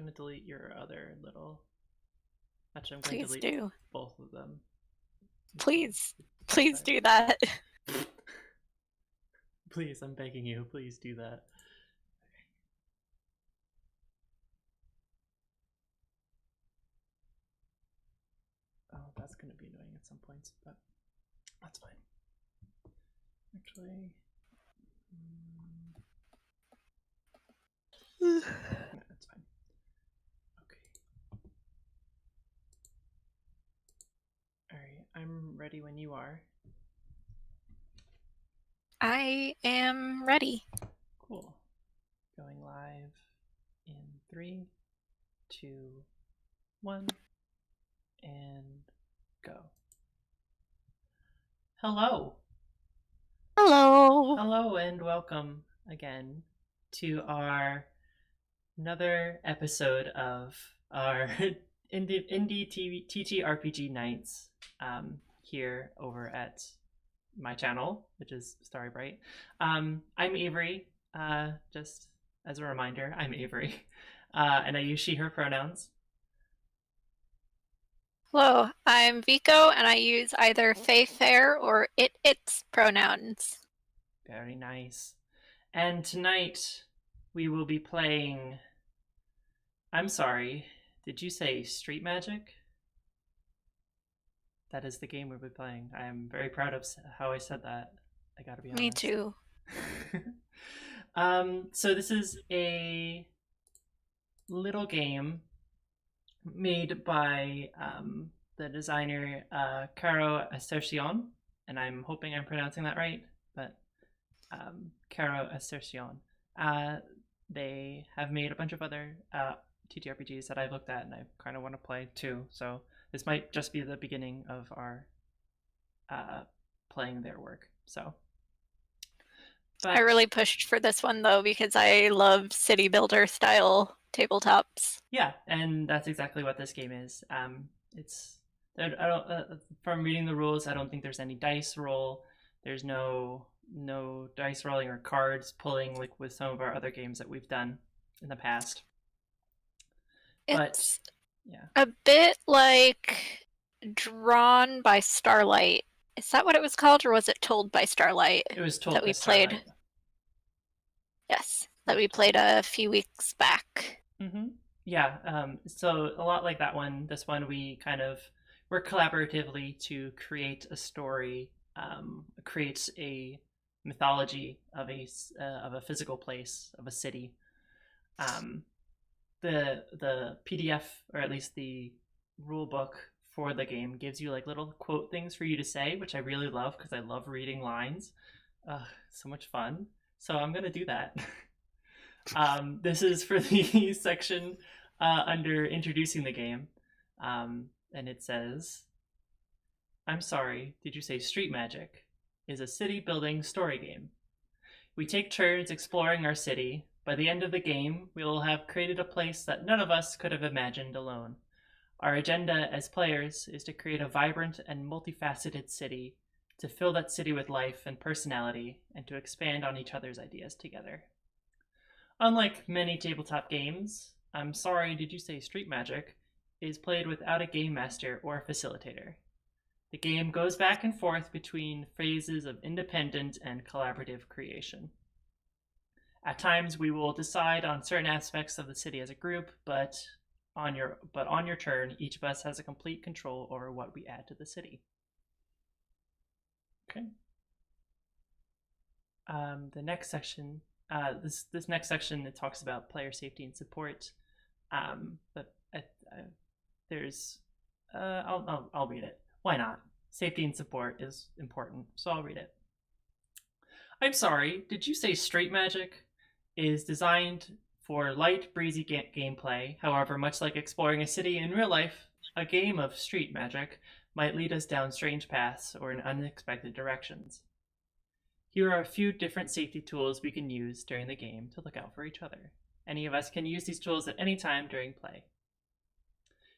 going to delete your other little... Actually, I'm going to Please delete do. both of them. Please. Please do that. Please, I'm begging you. Please do that. Oh, that's going to be annoying at some points, but that's fine. Actually, no, that's fine. Okay. All right, I'm ready when you are. I am ready. Cool. Going live in 3, 2, 1, and go. Hello. Hello. Hello and welcome again to another episode of our indie TTRPG Nights here over at my channel, which is Starry Bright. I'm Avery. Just as a reminder, I'm Avery, and I use she/her pronouns. Hello, I'm Vico, and I use either fair or its pronouns. Very nice. And tonight we will be playing... I'm sorry, did you say Street Magic? That is the game we'll be playing. I am very proud of how I said that. I gotta be honest. Me too. So this is a little game made by the designer Caro Asercion, and I'm hoping I'm pronouncing that right, but Caro Asercion. They have made a bunch of other TTRPGs that I've looked at and I kind of want to play too, so this might just be the beginning of our playing their work. So I really pushed for this one though because I love city builder style tabletops. Yeah, and that's exactly what this game is. It's I don't from reading the rules, I don't think there's any dice roll. There's no dice rolling or cards pulling like with some of our other games that we've done in the past. It's yeah, a bit like Drawn by Starlight. Is that what it was called, or was it Told by Starlight? It was Told that by we Starlight. played. Yes, that we played a few weeks back. Mm-hmm. Yeah, so a lot like that one. This one we kind of work collaboratively to create a story, creates a mythology of a physical place, of a city. The PDF, or at least the rule book for the game, gives you like little quote things for you to say, which I really love because I love reading lines. So much fun. So I'm gonna do that. This is for the section under introducing the game, and it says, "I'm sorry, did you say Street Magic? Is a city building story game. We take turns exploring our city. By the end of the game, we will have created a place that none of us could have imagined alone. Our agenda as players is to create a vibrant and multifaceted city, to fill that city with life and personality, and to expand on each other's ideas together. Unlike many tabletop games, I'm sorry, did you say Street Magic, is played without a game master or a facilitator. The game goes back and forth between phases of independent and collaborative creation. At times, we will decide on certain aspects of the city as a group, but on your turn, each of us has a complete control over what we add to the city." Okay. The next section, this next section, it talks about player safety and support. But there's, I'll read it. Why not? Safety and support is important, so I'll read it. "I'm sorry, did you say Street Magic is designed for light, breezy gameplay? However, much like exploring a city in real life, a game of Street Magic might lead us down strange paths or in unexpected directions. Here are a few different safety tools we can use during the game to look out for each other. Any of us can use these tools at any time during play."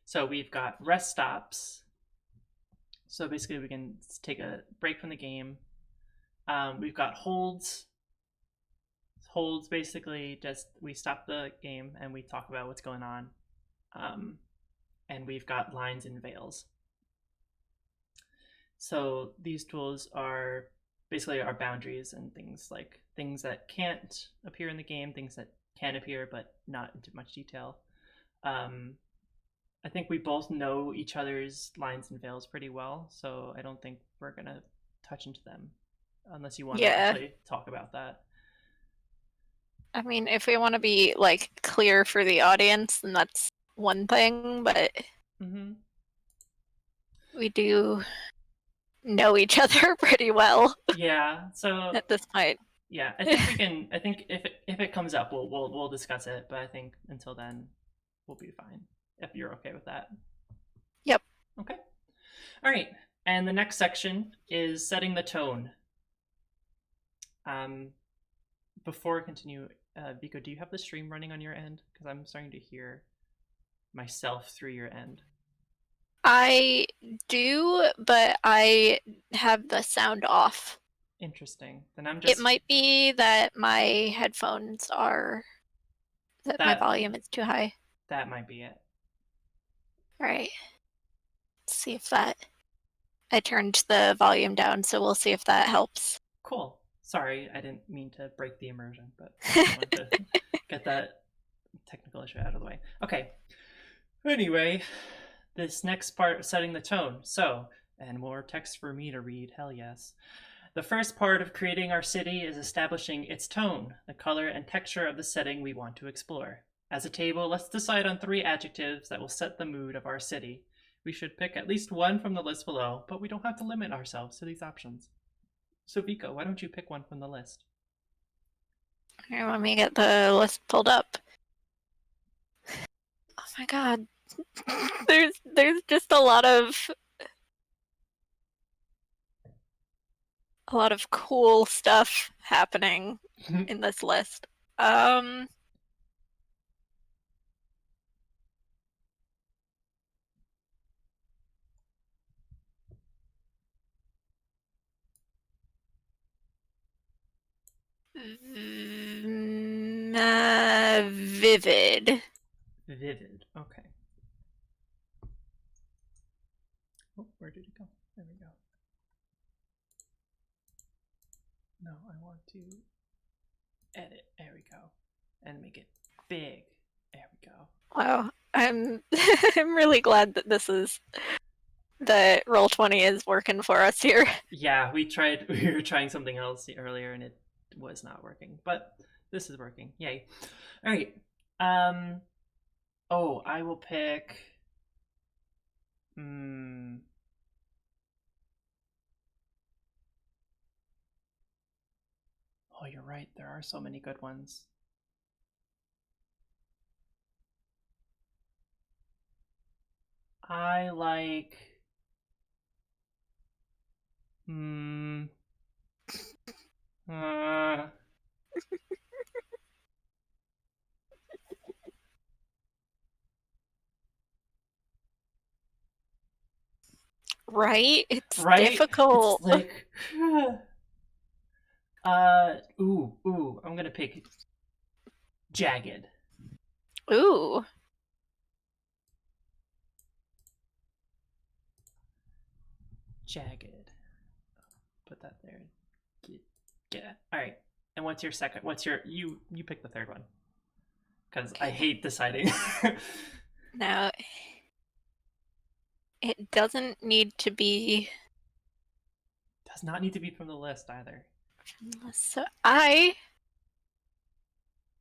So we've got rest stops. So basically we can take a break from the game. We've got holds. holds basically just we stop the game and we talk about what's going on. And we've got lines and veils. So these tools are basically our boundaries and things that can't appear in the game, things that can appear but not into much detail. I think we both know each other's lines and veils pretty well, so I don't think we're gonna touch into them unless you want to actually talk about that. I mean, if we want to be like clear for the audience, then that's one thing, but we do know each other pretty well. Yeah, so at this point. Yeah, I think we can. I think if it comes up, we'll discuss it. But I think until then, we'll be fine. If you're okay with that. Yep. Okay. All right. And the next section is setting the tone. Before I continue, Vico, do you have the stream running on your end? Because I'm starting to hear myself through your end. I do, but I have the sound off. Interesting. Then I'm just. It might be that my headphones are. That my volume is too high. That might be it. All right. Let's see if that. I turned the volume down, so we'll see if that helps. Cool. Sorry, I didn't mean to break the immersion, but I wanted to get that technical issue out of the way. Okay. Anyway, this next part, setting the tone. So, and more text for me to read, hell yes. The first part of creating our city is establishing its tone, the color and texture of the setting we want to explore. As a table, let's decide on 3 adjectives that will set the mood of our city. We should pick at least one from the list below, but we don't have to limit ourselves to these options. So Vico, why don't you pick one from the list? Here, let me get the list pulled up. Oh my god. There's just a lot of cool stuff happening in this list. Vivid. Vivid. Okay. Oh, where did it go? There we go. No, I want to edit. There we go. And make it big. There we go. Wow. I'm I'm really glad that this is that Roll20 is working for us here. Yeah, we were trying something else earlier and it was not working, but this is working. Yay. All right. Oh, I will pick Oh, you're right. There are so many good ones. I like Right? It's difficult. It's like I'm gonna pick jagged. Ooh. Jagged. Put that there. Yeah. All right. And what's your second? You pick the third one? Because I hate deciding. Now, it doesn't need to be. Does not need to be from the list either. So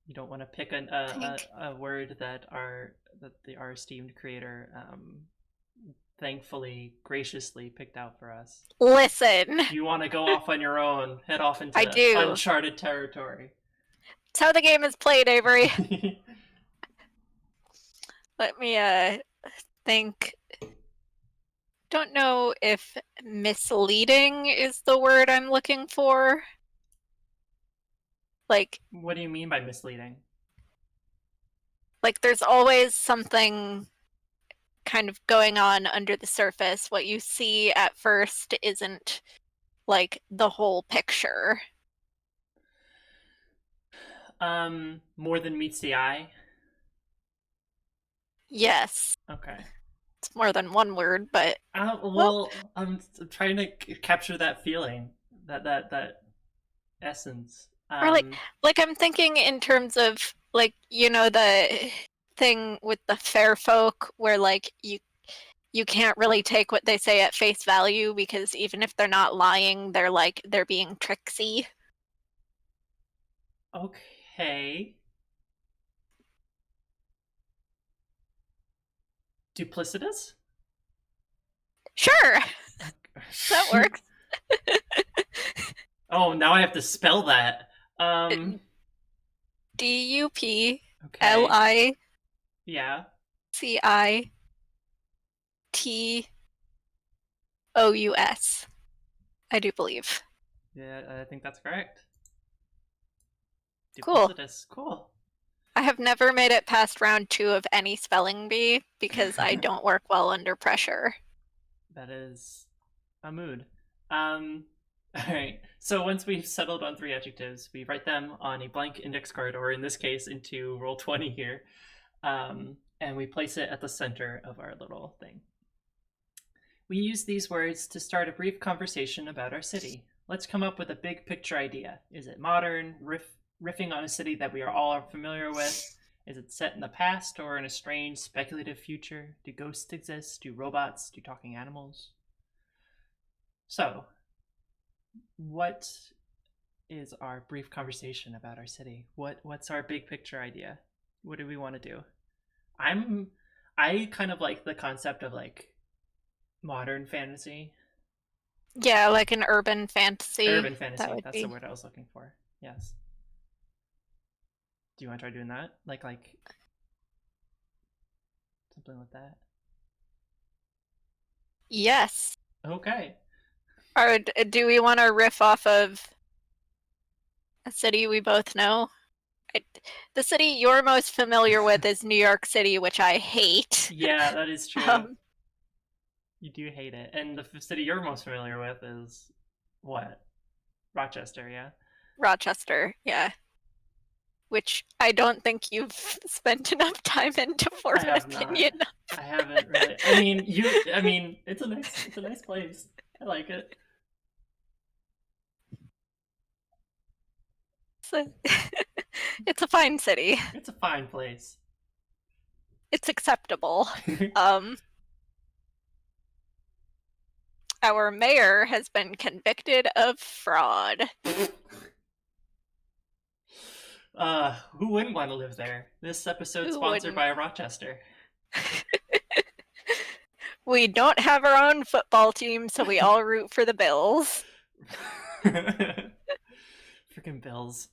You don't want to pick a word that our esteemed creator thankfully graciously picked out for us. Listen. You want to go off on your own, head off into uncharted territory. It's how the game is played, Avery. Let me think. Don't know if misleading is the word I'm looking for. Like, what do you mean by misleading? Like, there's always something kind of going on under the surface. What you see at first isn't like the whole picture. More than meets the eye. Yes. Okay. It's more than one word, but well, Well, I'm trying to capture that feeling, that essence. or like I'm thinking in terms of like the thing with the fair folk where like you can't really take what they say at face value because even if they're not lying, they're being tricksy. Okay. Duplicitous? Sure, that works. Oh, now I have to spell that. Okay. Yeah. DUPLICITOUS. I do believe. Yeah, I think that's correct. Cool. Duplicitous. Cool. I have never made it past round 2 of any spelling bee because I don't work well under pressure. That is a mood. All right. So once we've settled on 3 adjectives, we write them on a blank index card, or in this case, into roll 20 here, and we place it at the center of our little thing. We use these words to start a brief conversation about our city. Let's come up with a big picture idea. Is it modern, riffing on a city that we are all familiar with? Is it set in the past or in a strange, speculative future? Do ghosts exist? Do robots? Do talking animals? So, what is our brief conversation about our city? What's our big picture idea? What do we want to do? I kind of like the concept of like modern fantasy. Yeah, like an urban fantasy. Urban fantasy. That's the word I was looking for. Yes. Do you want to try doing that? Like something like that? Yes. Okay. Or do we want to riff off of a city we both know? The city you're most familiar with is New York City, which I hate. Yeah, that is true. You do hate it. And the city you're most familiar with is what? Rochester, yeah? Rochester, yeah. Which I don't think you've spent enough time in to form an opinion of. I haven't really. I mean, it's a nice place. I like it. It's a fine city. It's a fine place. It's acceptable. Our mayor has been convicted of fraud. Who wouldn't want to live there? This episode's sponsored by Rochester. We don't have our own football team, so we all root for the Bills. Freaking Bills.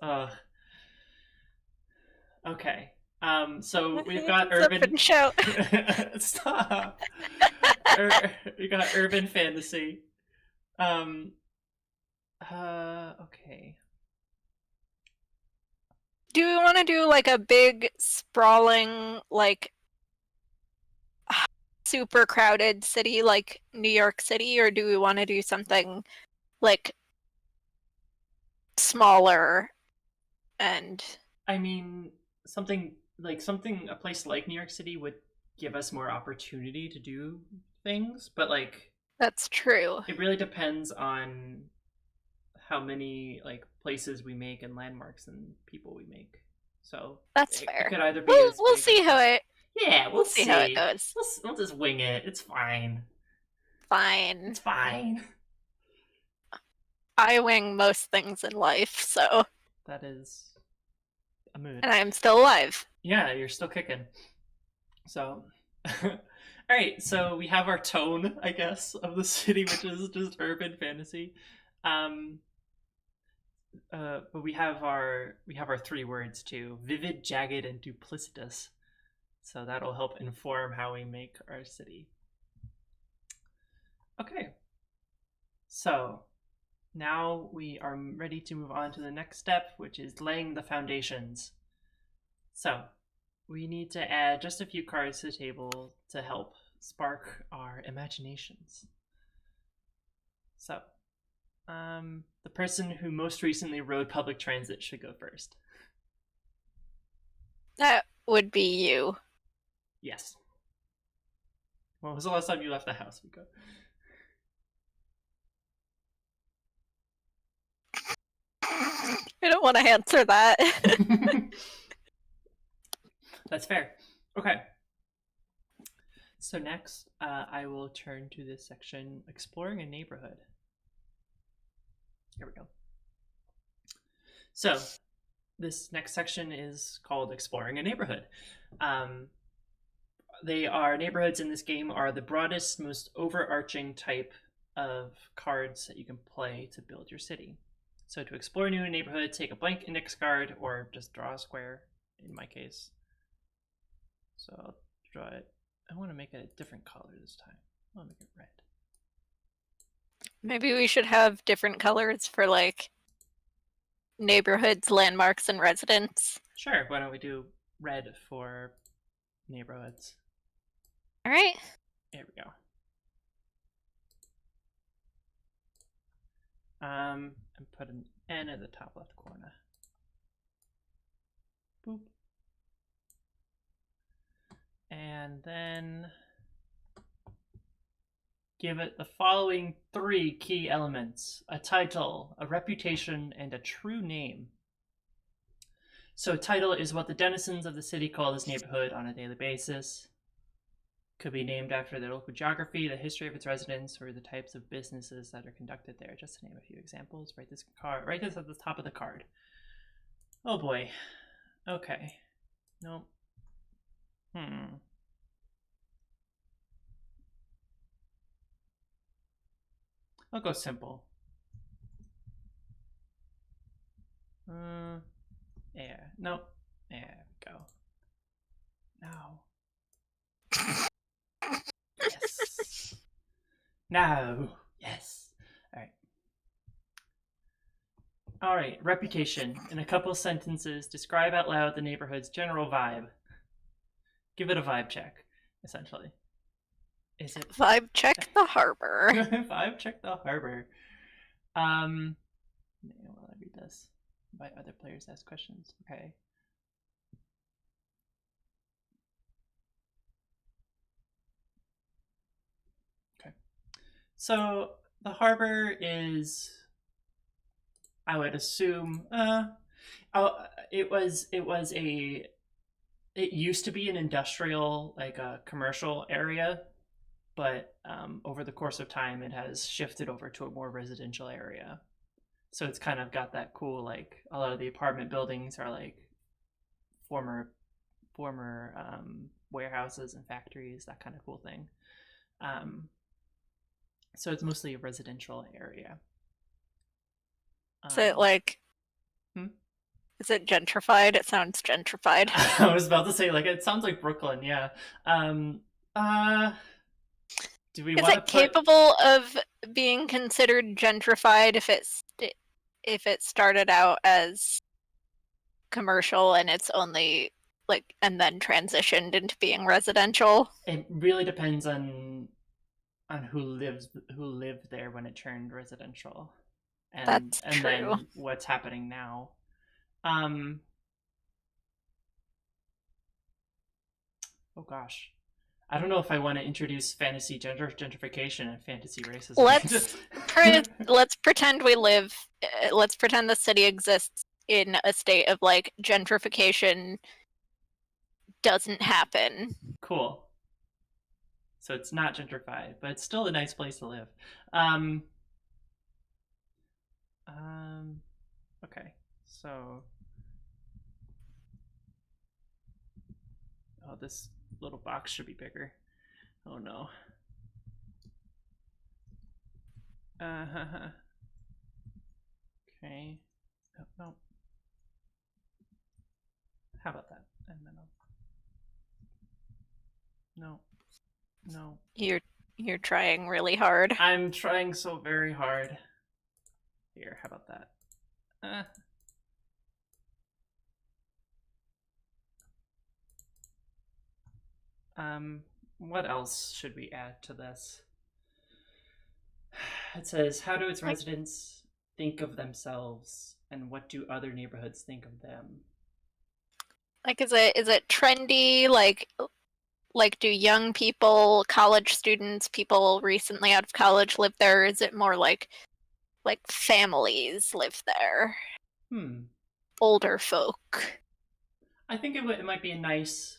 Okay. So we've got urban. Stop. We got urban fantasy. Okay. Do we want to do like a big sprawling, like super crowded city like New York City, or do we want to do something like smaller and I mean a place like New York City would give us more opportunity to do things, but like that's true. It really depends on how many like places we make and landmarks and people we make. So that's fair. It could either be we'll see how it. Yeah, we'll see how it goes. We'll just wing it. It's fine. Fine. It's fine. I wing most things in life, so that is a mood. And I'm still alive. Yeah, you're still kicking. So, all right. So we have our tone, I guess, of the city, which is just urban fantasy. But we have our 3 words too: vivid, jagged, and duplicitous. So that'll help inform how we make our city. Okay. So now we are ready to move on to the next step, which is laying the foundations. So we need to add just a few cards to the table to help spark our imaginations. So, the person who most recently rode public transit should go first. That would be you. Yes. When was the last time you left the house, Miko? I don't want to answer that. That's fair. Okay. So next, I will turn to this section, exploring a neighborhood. Here we go. So this next section is called exploring a neighborhood. They are neighborhoods in this game are the broadest, most overarching type of cards that you can play to build your city. So to explore a new neighborhood, take a blank index card or just draw a square in my case. So I'll draw it. I want to make it a different color this time. I want to make it red. Maybe we should have different colors for like neighborhoods, landmarks, and residents. Sure, why don't we do red for neighborhoods? All right. There we go. And put an N at the top left corner. Boop. And then give it the following 3 key elements: a title, a reputation, and a true name. So title is what the denizens of the city call this neighborhood on a daily basis. Could be named after the local geography, the history of its residents, or the types of businesses that are conducted there. Just to name a few examples. Write this at the top of the card. Oh boy. Okay. Nope. I'll go simple. Yeah. Nope. There we go. No. Yes. No. Yes. All right. Reputation. In a couple sentences, describe out loud the neighborhood's general vibe. Give it a vibe check, essentially. Is it Vibe check the harbor? Vibe check the harbor. While I read this, invite other players to ask questions. Okay. So the harbor is, I would assume, it used to be an industrial, like a commercial area, but over the course of time, it has shifted over to a more residential area. So it's kind of got that cool, like a lot of the apartment buildings are like former warehouses and factories, that kind of cool thing. So it's mostly a residential area. Is it like? Is it gentrified? It sounds gentrified. I was about to say, like, it sounds like Brooklyn. Yeah. Do we Is want it to capable of being considered gentrified if it started out as commercial and it's only like and then transitioned into being residential? It really depends on who lived there when it turned residential, That's true. then what's happening now. Oh gosh, I don't know if I want to introduce fantasy gentrification and fantasy racism. Let's pretend we live. Let's pretend the city exists in a state of like gentrification doesn't happen. Cool. So it's not gentrified, but it's still a nice place to live. Okay, so this little box should be bigger. Oh no. Okay. No. How about that? And then no. You're trying really hard. I'm trying so very hard. Here, how about that? What else should we add to this? It says, how do its residents think of themselves, and what do other neighborhoods think of them? Like, is it trendy? Like, do young people, college students, people recently out of college live there? Or is it more like families live there? Hmm. Older folk. I think it might be a nice.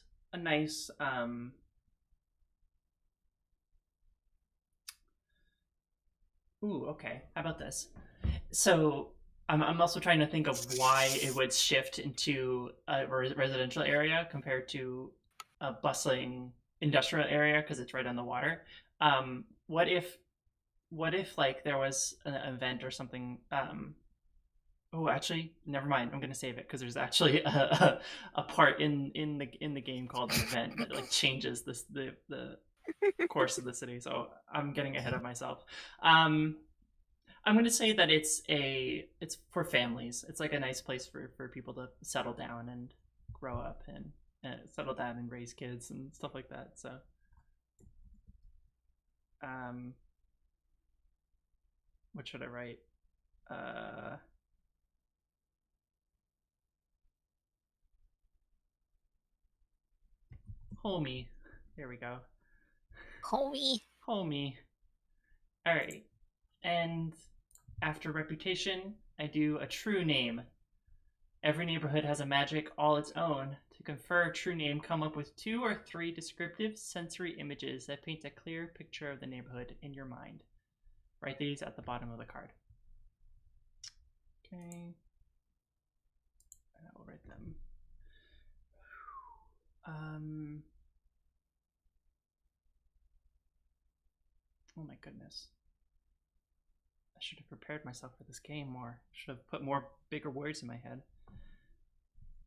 Ooh, okay. How about this? So I'm also trying to think of why it would shift into a residential area compared to a bustling industrial area because it's right on the water. What if like there was an event or something? Oh, actually, never mind. I'm gonna save it because there's actually a part in the game called an event that like changes the course of the city. So I'm getting ahead of myself. Um, I'm going to say that it's for families. It's like a nice place for people to settle down and grow up and settle down and raise kids and stuff like that. So, um, what should I write? Uh, Homie. There we go. Homie. Homie. All right. And after reputation, I do a true name. Every neighborhood has a magic all its own. To confer a true name, come up with 2 or 3 descriptive sensory images that paint a clear picture of the neighborhood in your mind. Write these at the bottom of the card. Okay. I will write them. Oh my goodness. I should have prepared myself for this game more. Should have put more bigger words in my head.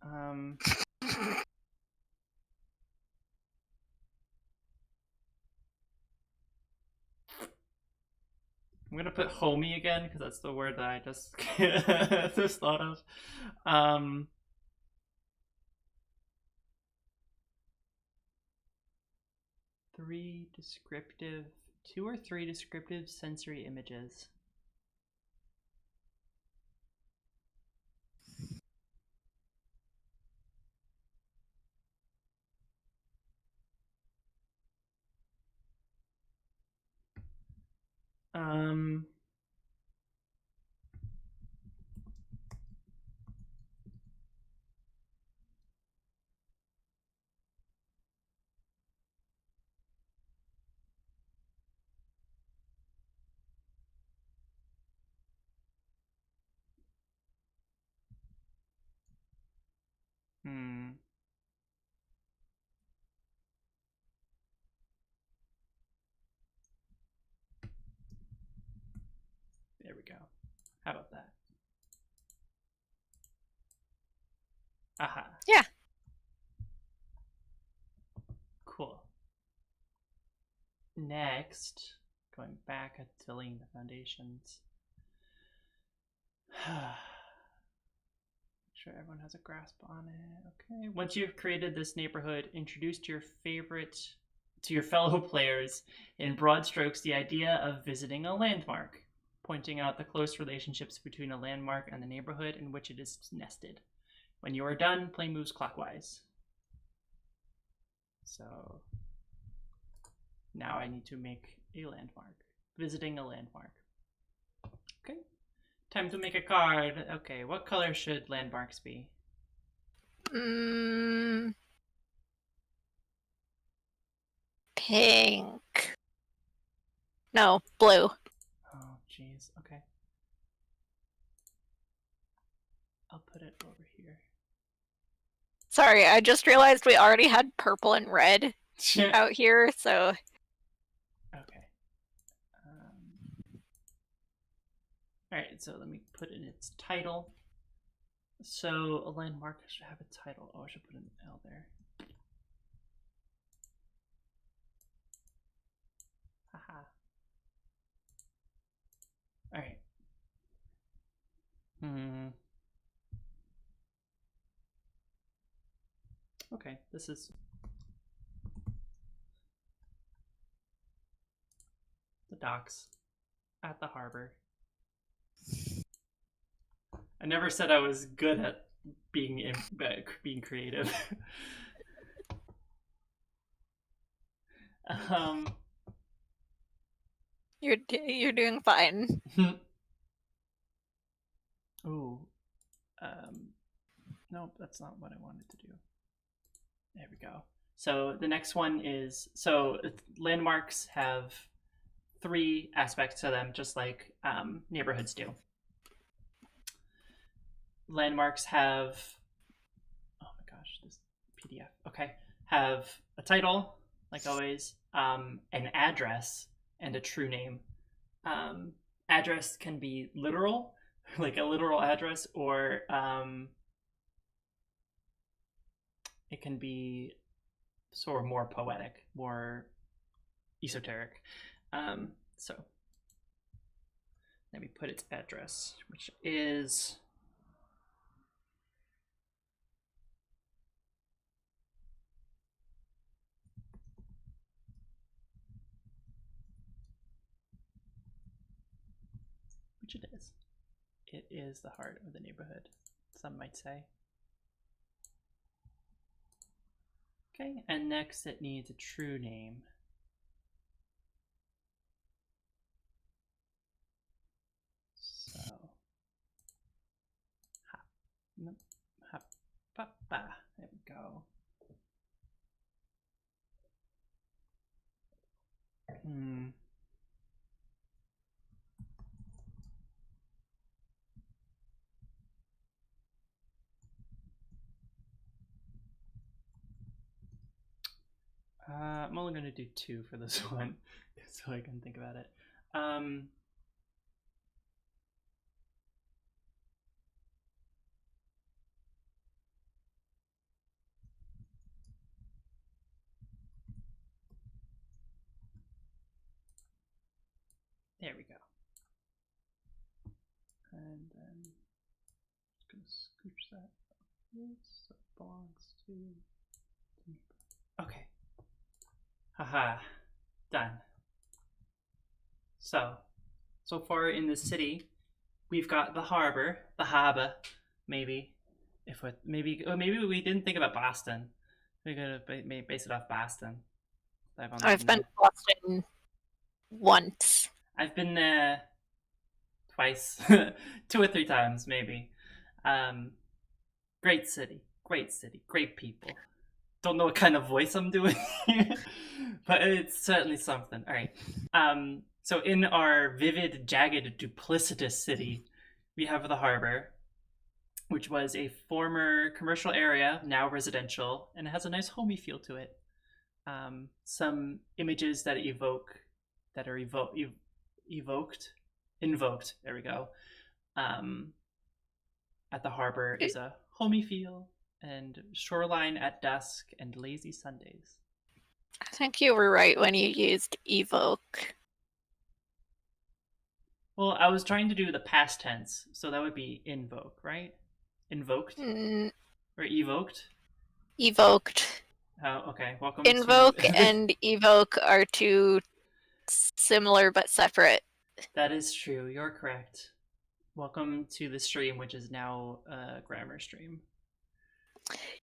Um, I'm gonna put homie again because that's the word that I just just thought of. Um, 2 or 3 descriptive sensory images. Um, hmm. There we go. How about that? Aha. Yeah. Cool. Next, going back to laying the foundations. Sure everyone has a grasp on it. Okay. Once you've created this neighborhood, introduce to your fellow players in broad strokes the idea of visiting a landmark, pointing out the close relationships between a landmark and the neighborhood in which it is nested. When you are done, play moves clockwise. So now I need to make a landmark. Visiting a landmark. Okay. Time to make a card. Okay, what color should landmarks be? Pink. No, blue. Oh, jeez. Okay. I'll put it over here. Sorry, I just realized we already had purple and red out here, so. Okay. Alright, so let me put in its title. So a landmark should have a title. Oh, I should put an L there. Haha. Alright. Okay, this is the docks at the harbor. I never said I was good at being creative. um, You're doing fine. ooh, no, that's not what I wanted to do. There we go. So the next one is landmarks have three aspects to them, just like neighborhoods do. Landmarks have, oh my gosh, this PDF. Okay, have a title, like always, an address, and a true name. Address can be literal, like a literal address, or it can be sort of more poetic, more esoteric. So let me put its address, which is which it is. It is the heart of the neighborhood, some might say. Okay, and next it needs a true name. So, there we go. I'm only going to do 2 for this one, so I can think about it. There we go. And then just going to scooch that. So it belongs to. Okay. Haha. Done. So far in this city, we've got the harbor, maybe. Maybe we didn't think about Boston. We gotta base it off Boston. I've been to Boston once. I've been there twice, 2 or 3 times maybe. Great city, great people. Don't know what kind of voice I'm doing, but it's certainly something. All right. So in our vivid, jagged, duplicitous city, we have the harbor, which was a former commercial area, now residential, and it has a nice homey feel to it. Some images that are invoked. There we go. At the harbor is a homey feel and shoreline at dusk and lazy Sundays. I think you were right when you used evoke. Well, I was trying to do the past tense, so that would be invoke, right? Invoked or evoked? Evoked. Oh, okay. Welcome Invoke to... and evoke are two similar but separate. That is true. You're correct. Welcome to the stream, which is now a grammar stream.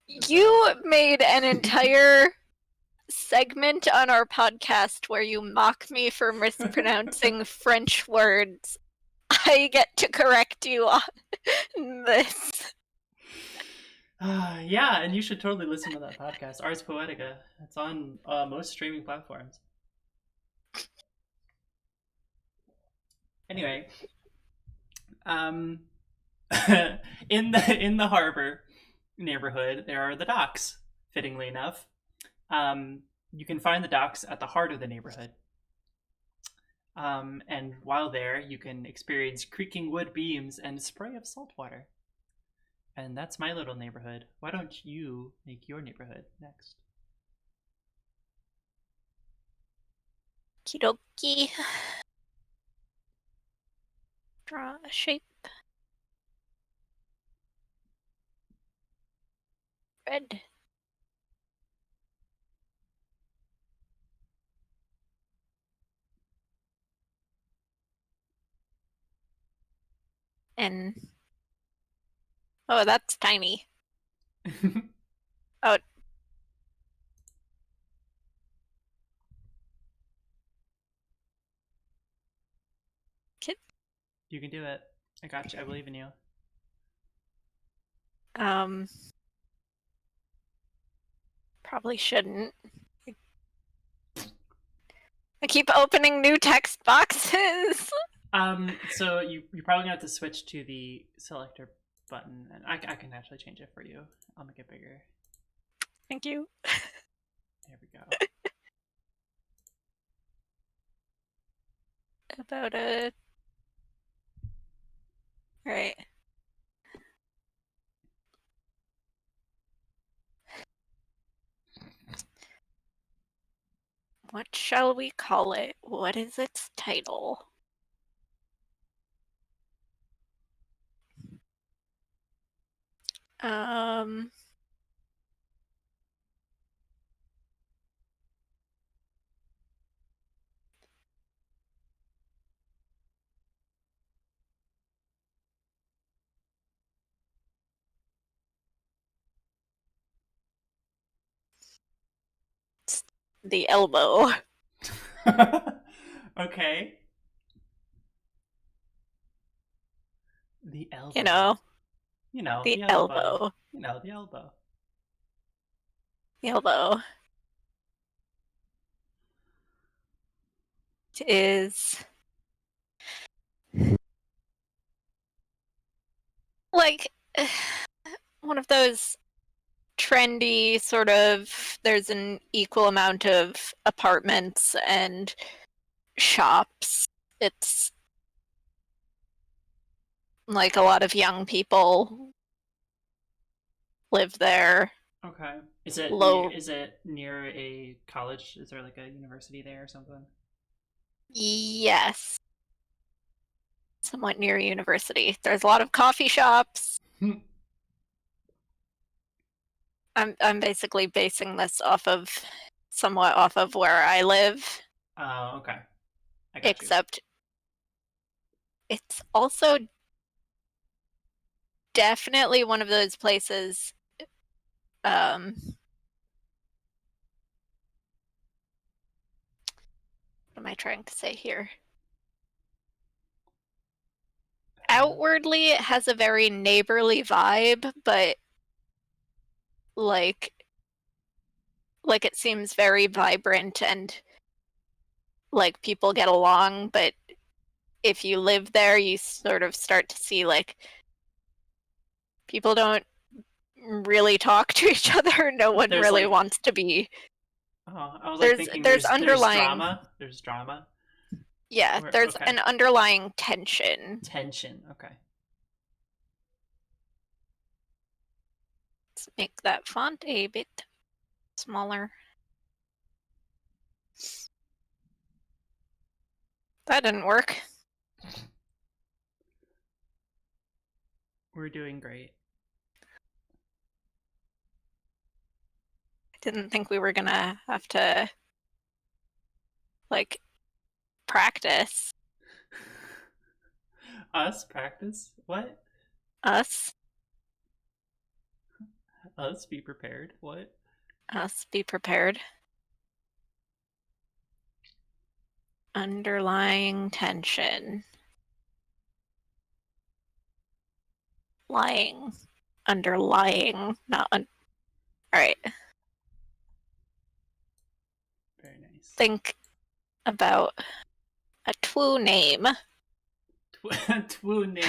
You made an entire segment on our podcast where you mock me for mispronouncing French words. I get to correct you on this. Yeah, and you should totally listen to that podcast, Ars Poetica. It's on most streaming platforms. Anyway, in the harbor neighborhood, there are the docks. Fittingly enough, you can find the docks at the heart of the neighborhood. And while there, you can experience creaking wood beams and a spray of salt water. And that's my little neighborhood. Why don't you make your neighborhood next? Kidoki. Draw a shape. Red. And Oh, that's tiny. Oh, kid. You can do it. I got you. I believe in you. Um, probably shouldn't. I keep opening new text boxes. So you're probably gonna have to switch to the selector button, and I can actually change it for you. I'll make it bigger. Thank you. There we go. About it. Right. What shall we call it? What is its title? Um, the elbow. Okay. The You elbow. know, The the elbow. elbow. The elbow. The elbow is like one of those trendy sort of, there's an equal amount of apartments and shops. It's like a lot of young people live there. Okay. Is it near? Low. Is it near a college? Is there like a university there or something? Yes, somewhat near a university. There's a lot of coffee shops. I'm basically basing this somewhat off of where I live, Oh, okay. I got you. except it's also definitely one of those places. What am I trying to say here? Outwardly, it has a very neighborly vibe, but like it seems very vibrant and like people get along, but if you live there, you sort of start to see like people don't really talk to each other. No one There's really like, wants to be. oh, I was like There's thinking there's there's underlying drama. There's drama. Yeah, Or there's okay. an underlying tension. Tension. Okay. Let's make that font a bit smaller. That didn't work. We're doing great. I didn't think we were gonna have to like practice Us practice? What? us Us be prepared? What? us be prepared. Underlying tension. Lying. Underlying. Not All right. Very nice. Think about a true name. Twoo name.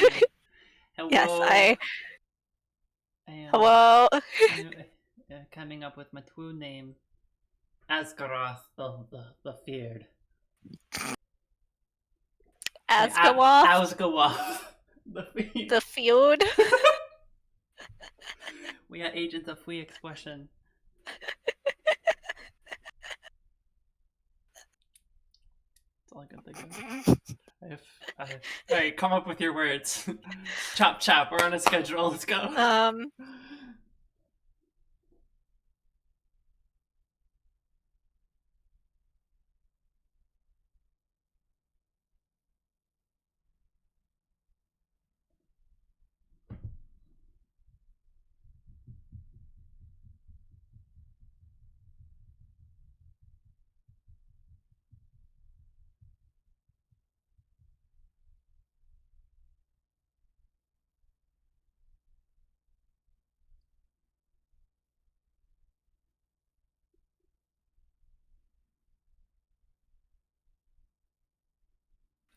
Yes, Hello. I am hello. coming up with my twoo name. Asgaroth the feared. Asgaroth, Asgaroth the feared. the feud. We are agents of free expression. That's all I can think of. All right, come up with your words. Chop chop. We're on a schedule. Let's go.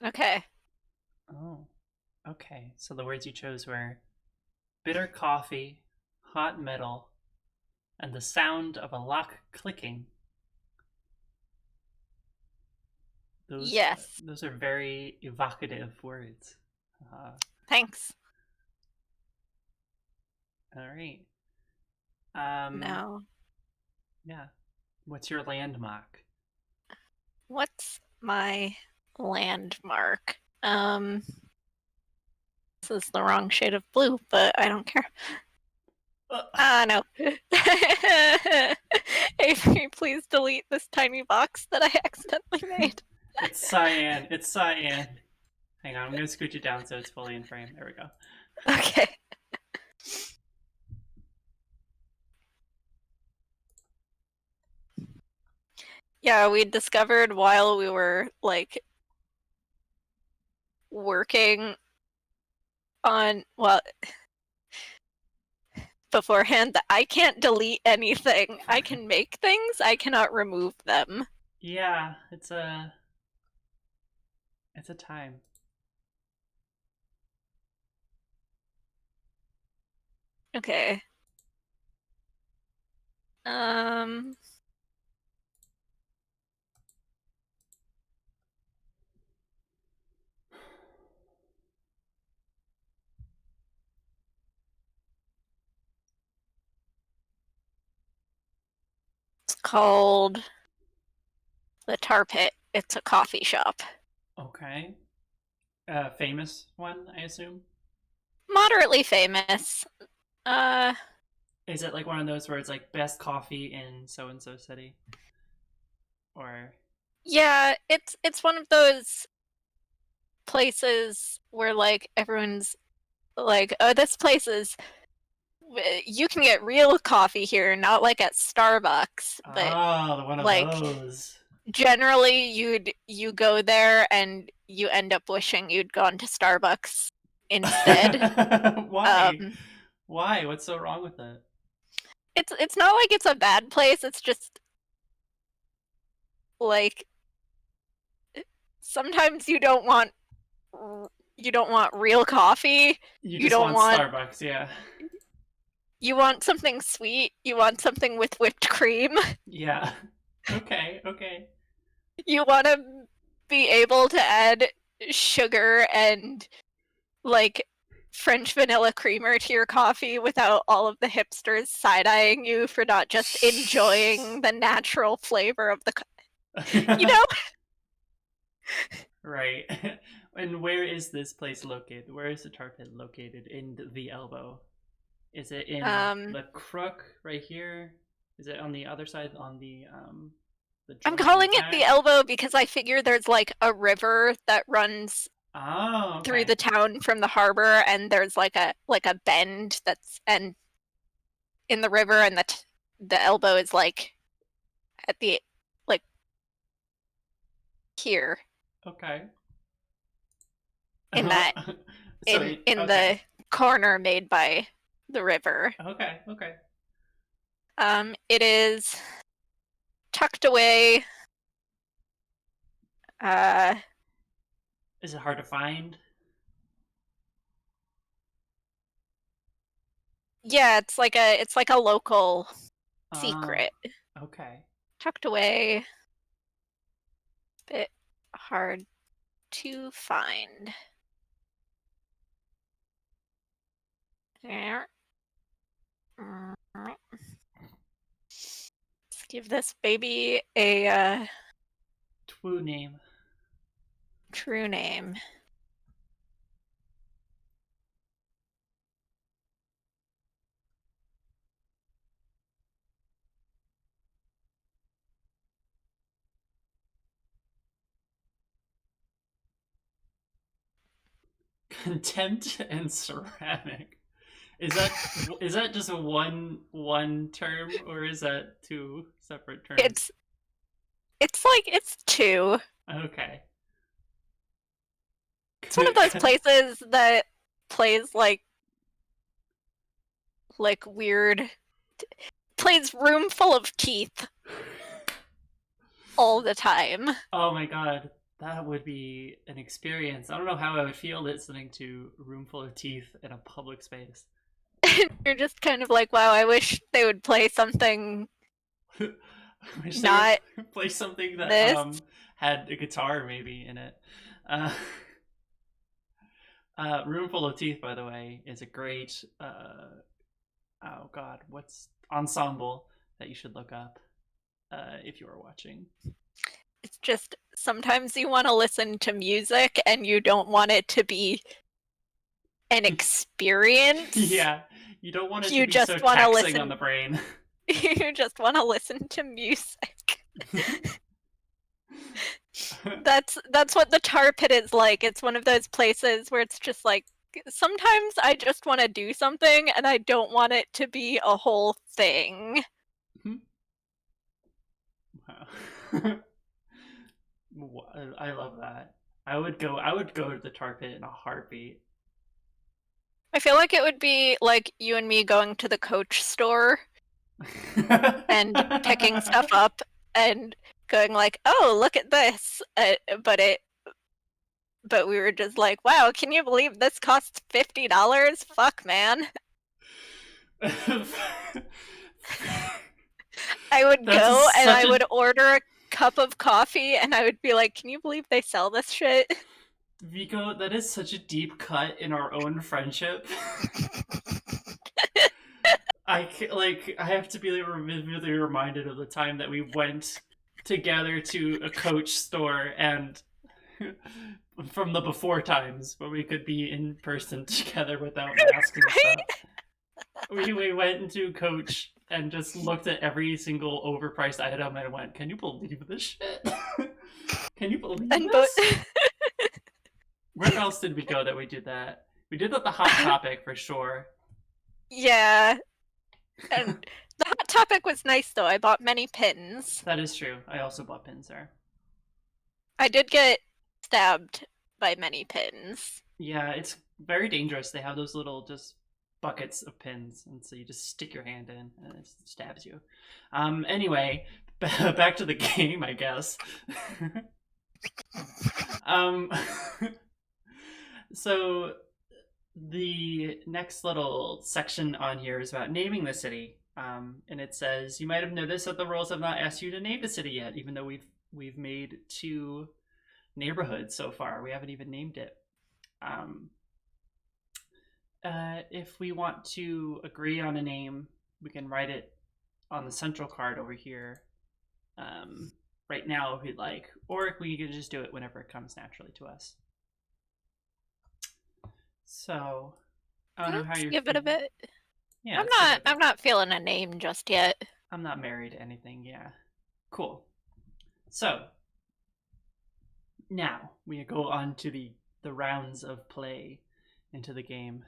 Okay. Oh, okay. So the words you chose were bitter coffee, hot metal, and the sound of a lock clicking. Those Yes. those are very evocative words. Thanks. All right. Um, Now, yeah. What's your landmark? what's my landmark? This is the wrong shade of blue, but I don't care. No. Avery, please delete this tiny box that I accidentally made. It's cyan. It's cyan. Hang on, I'm gonna scooch it down so it's fully in frame. There we go. Okay. Yeah, we discovered while we were like working on, well, beforehand, that I can't delete anything. I can make things, I cannot remove them. Yeah, it's a time. Okay. It's called the Tar Pit. It's a coffee shop. Okay. Famous one, I assume. Moderately famous. Uh, Is it like one of those where it's like best coffee in so and so city? Or yeah, it's one of those places where like everyone's like, oh, this place is, you can get real coffee here, not like at Starbucks, but oh, one of like those. generally you go there and you end up wishing you'd gone to Starbucks instead. Why? Um, Why? What's so wrong with it? it's not like it's a bad place. It's just like sometimes you don't want real coffee. You You just don't want want Starbucks, yeah. you want something sweet. You want something with whipped cream. Yeah. Okay, okay. You want to be able to add sugar and like French vanilla creamer to your coffee without all of the hipsters side-eyeing you for not just enjoying the natural flavor of the you know. Right. And where is this place located? Where is the tar pit located in the elbow? Is it in um the crook right here? Is it on the other side on the I'm joint in the calling it the back? elbow because I figure there's like a river that runs Oh, through okay. the town from the harbor, and there's like a bend that's and in the river, and the elbow is like at the like here Okay. in that So it, in okay. the corner made by the river. Okay, okay. It is tucked away. Uh, Is it hard to find? yeah, it's like a local Oh, secret. okay. Tucked away, bit hard to find. There. Let's give this baby a Twoo name. true name. Contempt and ceramic. Is that just a one term or is that two separate terms? It's it's like it's two. Okay. It's one of those places that plays like weird plays room full of teeth all the time. Oh my god. That would be an experience. I don't know how I would feel listening to a room full of teeth in a public space. You're just kind of like, wow, I wish they would play something I wish they not would play something that this. had a guitar maybe in it. Uh, room full of teeth, by the way, is a great oh god, what's ensemble that you should look up if you are watching. It's just sometimes you want to listen to music and you don't want it to be an experience. Yeah, you don't want it You to be so just want to taxing listen. on the brain. You just want to listen to music. That's what the tar pit is like. It's one of those places where it's just like sometimes I just want to do something and I don't want it to be a whole thing. Wow. I love that. I would go to the tar pit in a heartbeat. I feel like it would be like you and me going to the Coach store and picking stuff up and going like, "Oh, look at this!" But we were just like, "Wow, can you believe this costs $50? Fuck, man!" I would go and I would order a cup of coffee, and I would be like, "Can you believe they sell this shit?" Vico, that is such a deep cut in our own friendship. I have to be really reminded of the time that we went together to a Coach store, and from the before times where we could be in person together without masks and stuff. We went into Coach and just looked at every single overpriced item and went, "Can you believe this shit? Can you believe this?" Where else did we go that we did that? We did that at the Hot Topic for sure. Yeah. And the Hot Topic was nice though. I bought many pins. That is true. I also bought pins there. I did get stabbed by many pins. Yeah, it's very dangerous. They have those little just buckets of pins, and so you just stick your hand in and it stabs you. Anyway, back to the game, I guess. So the next little section on here is about naming the city. And it says, you might have noticed that the rules have not asked you to name the city yet, even though we've made 2 neighborhoods so far. We haven't even named it. If we want to agree on a name, we can write it on the central card over here right now if we'd like, or we can just do it whenever it comes naturally to us. So I don't know how you're give it a bit. Yeah, I'm not feeling a name just yet. I'm not married to anything. Yeah, cool. So now we go on to the rounds of play into the game.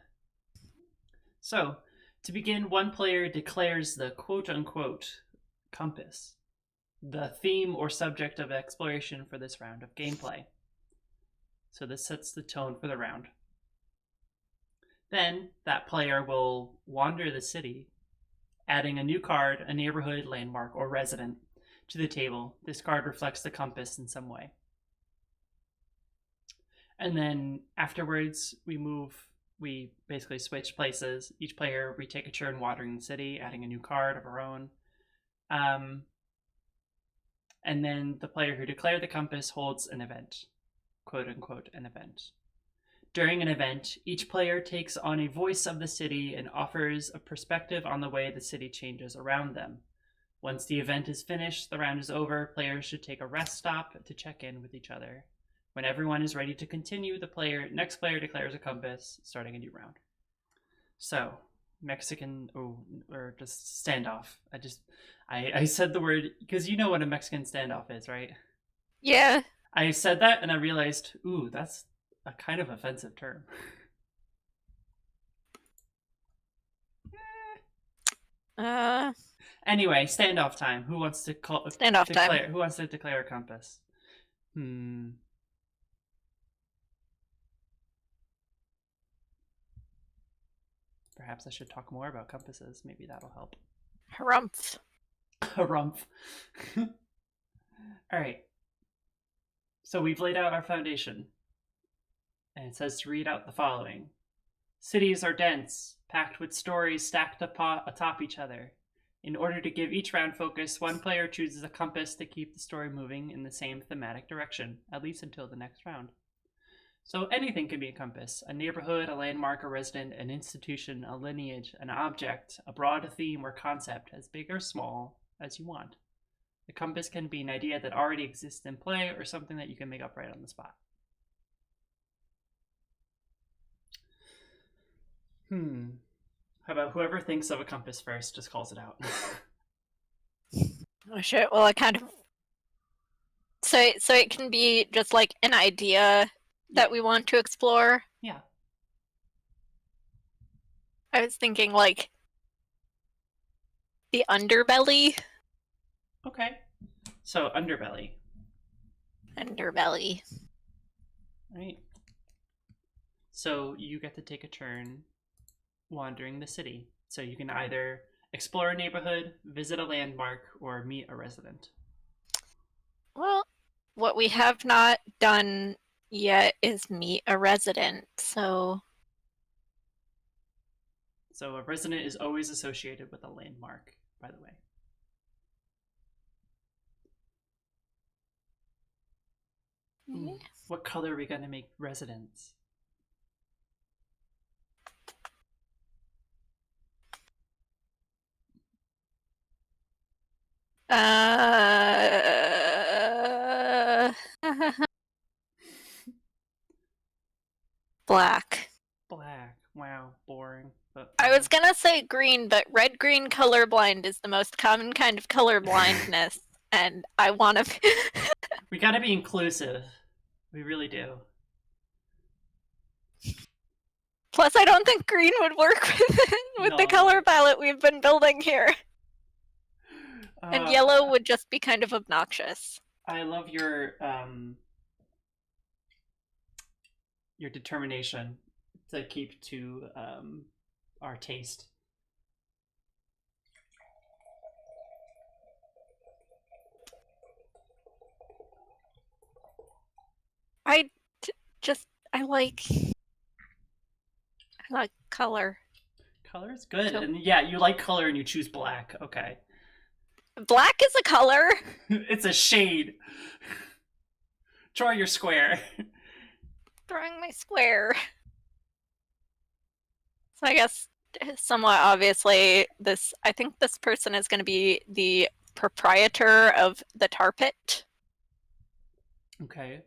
So to begin, one player declares the quote-unquote compass, the theme or subject of exploration for this round of gameplay. So this sets the tone for the round. Then that player will wander the city, adding a new card, a neighborhood, landmark, or resident to the table. This card reflects the compass in some way. And then afterwards, we basically switch places. Each player, we take a turn wandering the city, adding a new card of our own. And then the player who declared the compass holds an event, quote unquote, an event. During an event, each player takes on a voice of the city and offers a perspective on the way the city changes around them. Once the event is finished, the round is over. Players should take a rest stop to check in with each other. When everyone is ready to continue, the next player declares a compass, starting a new round. So, Mexican, or just standoff. I said the word, because you know what a Mexican standoff is, right? Yeah. I said that and I realized, that's a kind of offensive term. Anyway, standoff time. Who wants to declare? Who wants to declare a compass? Perhaps I should talk more about compasses. Maybe that'll help. Harumph. Harumph. All right. So we've laid out our foundation, and it says to read out the following. Cities are dense, packed with stories stacked atop each other. In order to give each round focus, one player chooses a compass to keep the story moving in the same thematic direction, at least until the next round. So anything can be a compass: a neighborhood, a landmark, a resident, an institution, a lineage, an object, a broad theme or concept, as big or small as you want. The compass can be an idea that already exists in play or something that you can make up right on the spot. How about whoever thinks of a compass first just calls it out? Oh shit, well I kind of... So it can be just like an idea that we want to explore? Yeah. I was thinking like the underbelly. Okay. So underbelly. Underbelly. Right. So you get to take a turn wandering the city. So you can either explore a neighborhood, visit a landmark, or meet a resident. Well, what we have not done yet is meet a resident, so... So a resident is always associated with a landmark, by the way. Ooh, what color are we going to make residents? Black. Black. Wow, boring. But I was gonna say green, but red-green colorblind is the most common kind of colorblindness, and I want to... We gotta be inclusive. We really do. Plus, I don't think green would work with the color palette we've been building here. And yellow would just be kind of obnoxious. I love your determination to keep to our taste. I like color. Color is good. So, and yeah, you like color and you choose black. Okay. Black is a color. It's a shade. Draw your square. Drawing my square. So I guess somewhat obviously I think this person is going to be the proprietor of the tar pit. Okay.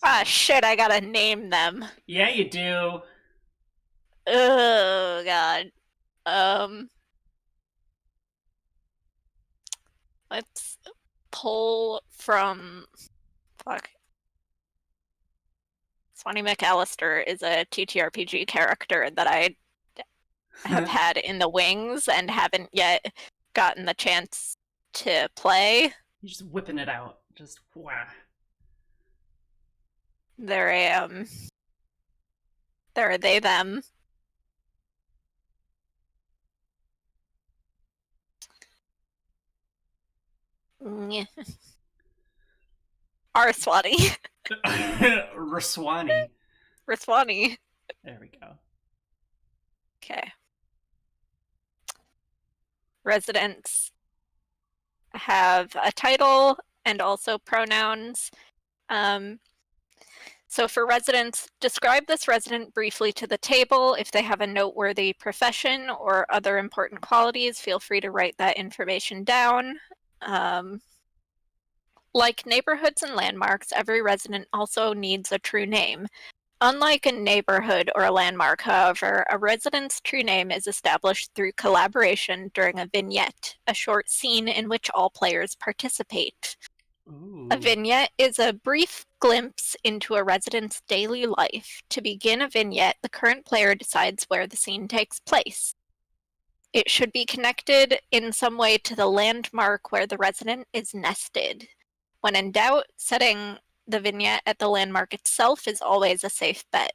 Ah, shit, I gotta name them. Yeah, you do. Oh, God. Let's pull from... Fuck. Swanee McAllister is a TTRPG character that I have had in the wings and haven't yet gotten the chance to play. You're just whipping it out. Just wow. They're they, them. Arswani. Raswani. Raswani. There we go. Okay. Residents have a title and also pronouns. So for residents, describe this resident briefly to the table. If they have a noteworthy profession or other important qualities, feel free to write that information down. Like neighborhoods and landmarks, every resident also needs a true name. Unlike a neighborhood or a landmark, however, a resident's true name is established through collaboration during a vignette, a short scene in which all players participate. Ooh. A vignette is a brief glimpse into a resident's daily life. To begin a vignette, the current player decides where the scene takes place. It should be connected in some way to the landmark where the resident is nested. When in doubt, setting the vignette at the landmark itself is always a safe bet.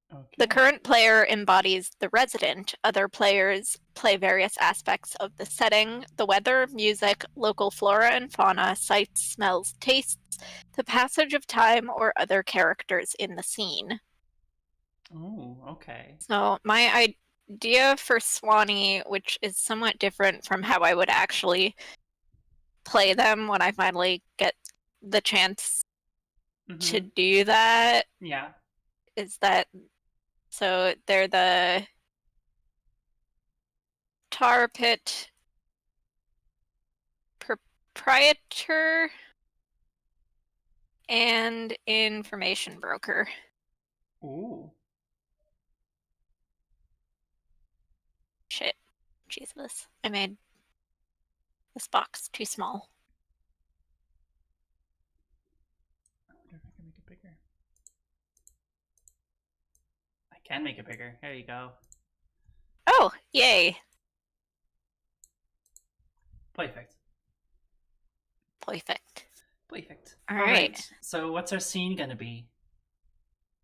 The Okay. current player embodies the resident. Other players play various aspects of the setting, the weather, music, local flora and fauna, sights, smells, tastes, the passage of time, or other characters in the scene. Oh, okay. So my idea for Swanee, which is somewhat different from how I would actually play them when I finally get the chance to Mm-hmm. do that, Yeah. is that so they're the tar pit proprietor and information broker. Ooh. Shit. Jesus. I made this box too small. I wonder if I can make it bigger. I can make it bigger. There you go. Oh, yay. Perfect. Perfect. Perfect. All All right. right. So what's our scene gonna be?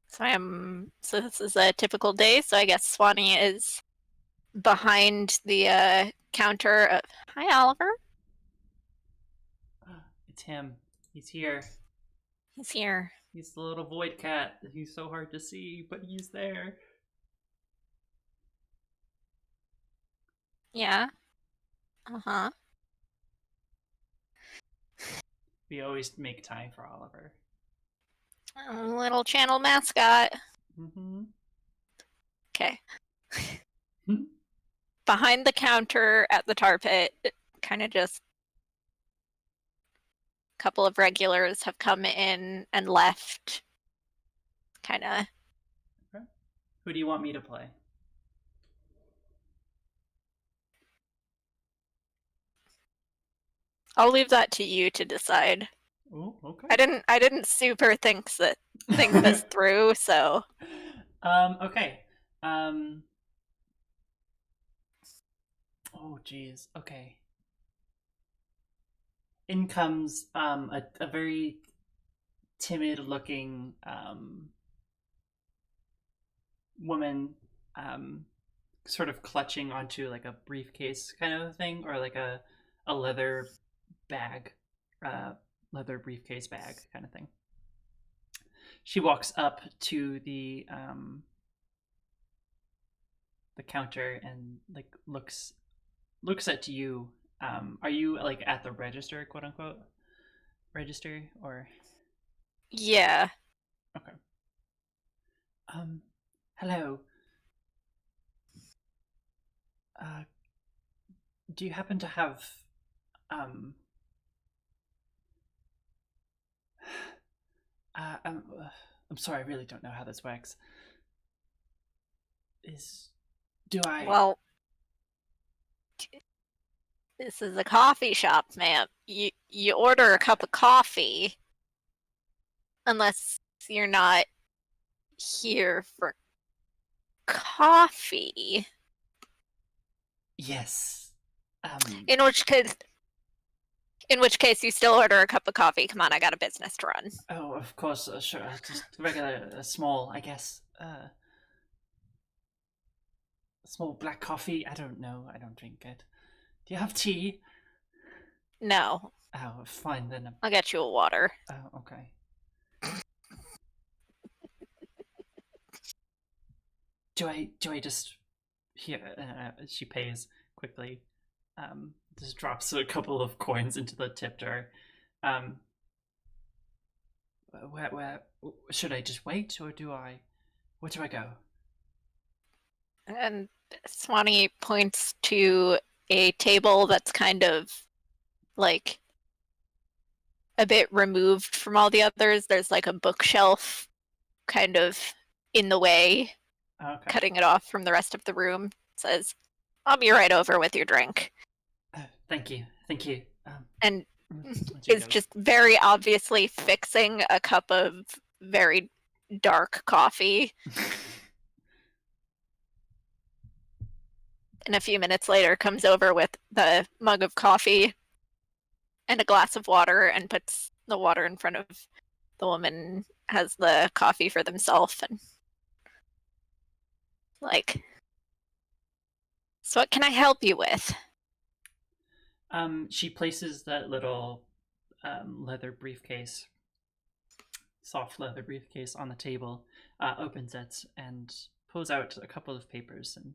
So this is a typical day, so I guess Swanee is behind the counter of Hi Oliver. It's him. He's here. He's here. He's the little void cat. He's so hard to see, but he's there. Yeah. Uh-huh. We always make time for Oliver. Little channel mascot. Mm-hmm. Okay. Behind the counter at the tar pit, kind of just a couple of regulars have come in and left. Kind of. Okay. Who do you want me to play? I'll leave that to you to decide. Oh, okay. I didn't super think this through, so Okay. Oh, geez. Okay. In comes a very timid-looking woman, sort of clutching onto like a briefcase kind of thing, or like a leather bag, leather briefcase bag kind of thing. She walks up to the counter and like looks at you. Are you like at the register, quote unquote, register, or yeah. okay? Hello. Uh, do you happen to have um uh, um I'm sorry, I really don't know how this works. Is do I Well, this is a coffee shop, ma'am. You order a cup of coffee unless you're not here for coffee. Yes. In which case you still order a cup of coffee. Come on, I got a business to run. Oh, of course, sure. Just regular, small, I guess. Small black coffee. I don't know. I don't drink it. Do you have tea? No, Oh, fine then. I'll get you a water. Oh, okay. Do I just here? She pays quickly. Just drops a couple of coins into the tip jar. Um, where should I just wait, or do I? Where do I go? And Swanee points to a table that's kind of like a bit removed from all the others. There's like a bookshelf kind of in the way, Okay. cutting it off from the rest of the room. It says, I'll be right over with your drink. Thank you. Thank you. And She is goes. just very obviously fixing a cup of very dark coffee. And a few minutes later comes over with the mug of coffee and a glass of water and puts the water in front of the woman, has the coffee for themselves, and Like, so what can I help you with? She places that little leather briefcase, soft leather briefcase on the table, opens it, and pulls out a couple of papers and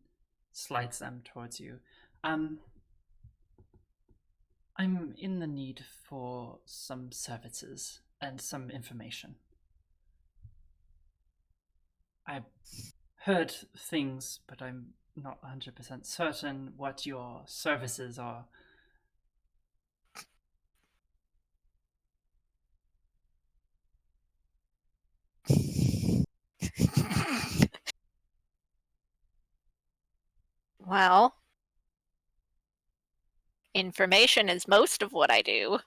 slides them towards you. Um, I'm in the need for some services and some information. I heard things, but I'm not 100% certain what your services are. Well, information is most of what I do.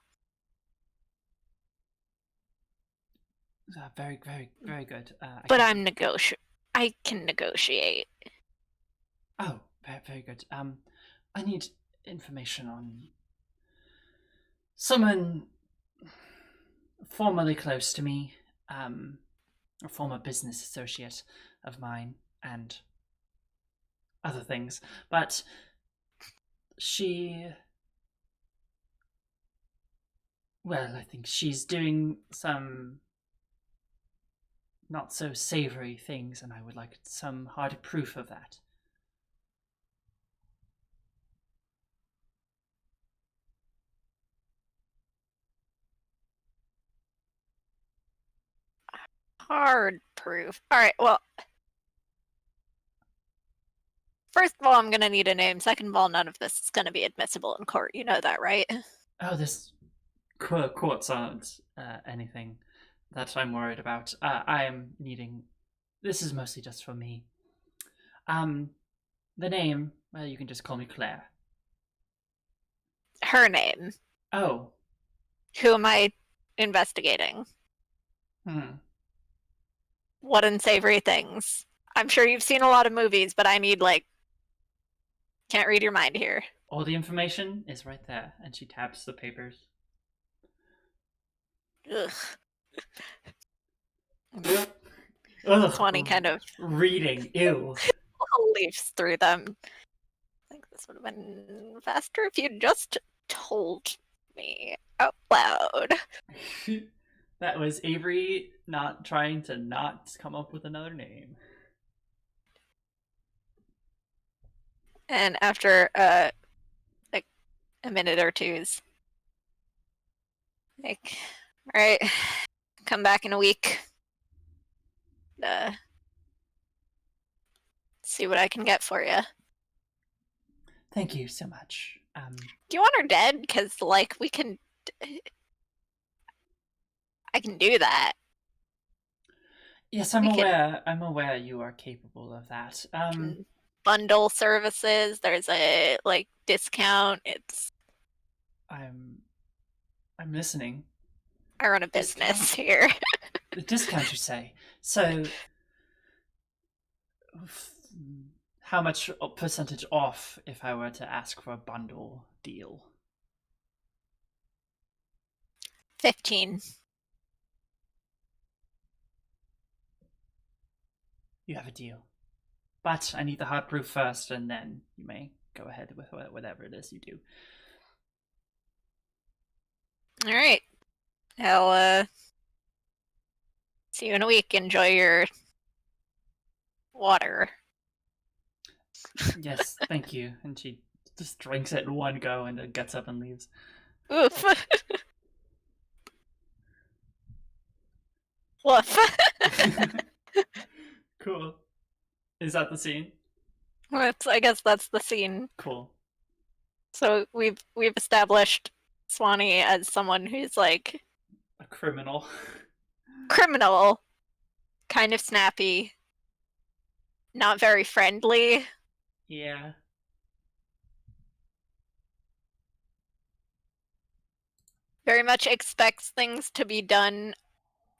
Very, very, very good. But I can negotiate. Oh, very, very good. I need information on someone formerly close to me, a former business associate of mine, and other things. But she, well, I think she's doing some not so savory things, and I would like some hard proof of that. Hard proof. All right, well, first of all, I'm going to need a name. Second of all, none of this is going to be admissible in court. You know that, right? Oh, this courts aren't anything that I'm worried about. I am needing. This is mostly just for me. The name. Well, you can just call me Claire. Her name. Oh. Who am I investigating? What unsavory things? I'm sure you've seen a lot of movies, but I need, like, can't read your mind here. All the information is right there, and she taps the papers. Ugh. Ugh. Swanee kind of reading. Ew. leaves through them. I think this would have been faster if you'd just told me out loud. That was Avery not trying to not come up with another name. And after like a minute or two's like, all right, come back in a week. See what I can get for you. Thank you so much. Do you want her dead? Because, like, I can do that. Yes, I'm aware. I'm aware you are capable of that. Bundle services. There's a discount. I'm listening. I run a business here. The discount, you say? So, how much percentage off if I were to ask for a bundle deal? 15. You have a deal. But I need the hard proof first, and then you may go ahead with whatever it is you do. All right. I'll see you in a week. Enjoy your water. Yes, thank you. And she just drinks it in one go and then gets up and leaves. Oof. Woof. Cool. Is that the scene? I guess that's the scene. Cool. So we've established Swanee as someone who's like a criminal. Criminal. Kind of snappy. Not very friendly. Yeah. Very much expects things to be done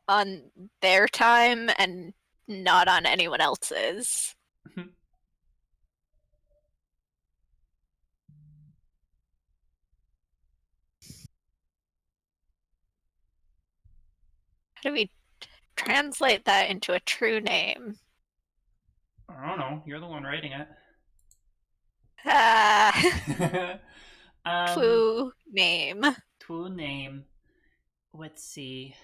on their time and not on anyone else's. How do we translate that into a true name? I don't know. You're the one writing it. Ah, um, clue name. Tool name. Let's see.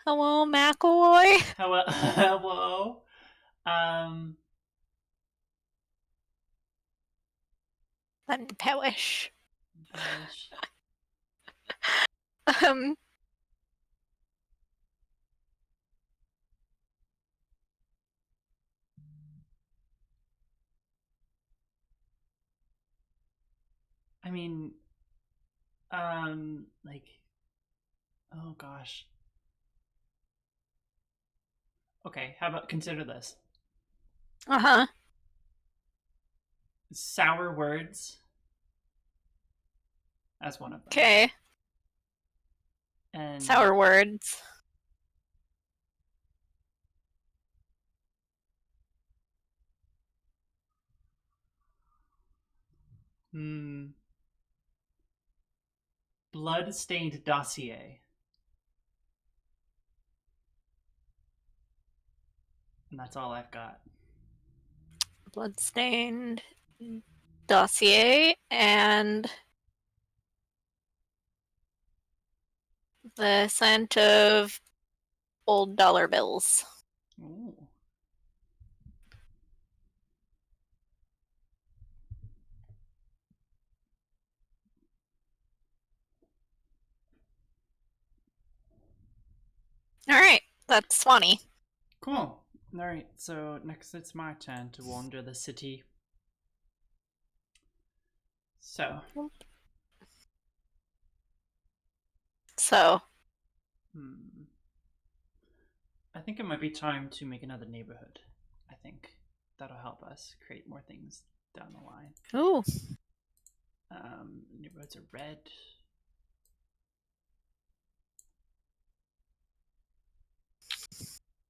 Hello, McAvoy. Hello. Hello. Um, Unpelish. Relish. Um, I mean, like, oh gosh. Okay, how about consider this: uh-huh. sour words as one of them, Okay. and Sour words. hmm, blood-stained dossier, and that's all I've got. Bloodstained dossier and the scent of old dollar bills. Ooh. All right, that's Swanee. Cool. All right. So next, it's my turn to wander the city. So, So, hmm, I think it might be time to make another neighborhood. I think that'll help us create more things down the line. ooh, Neighborhoods are red.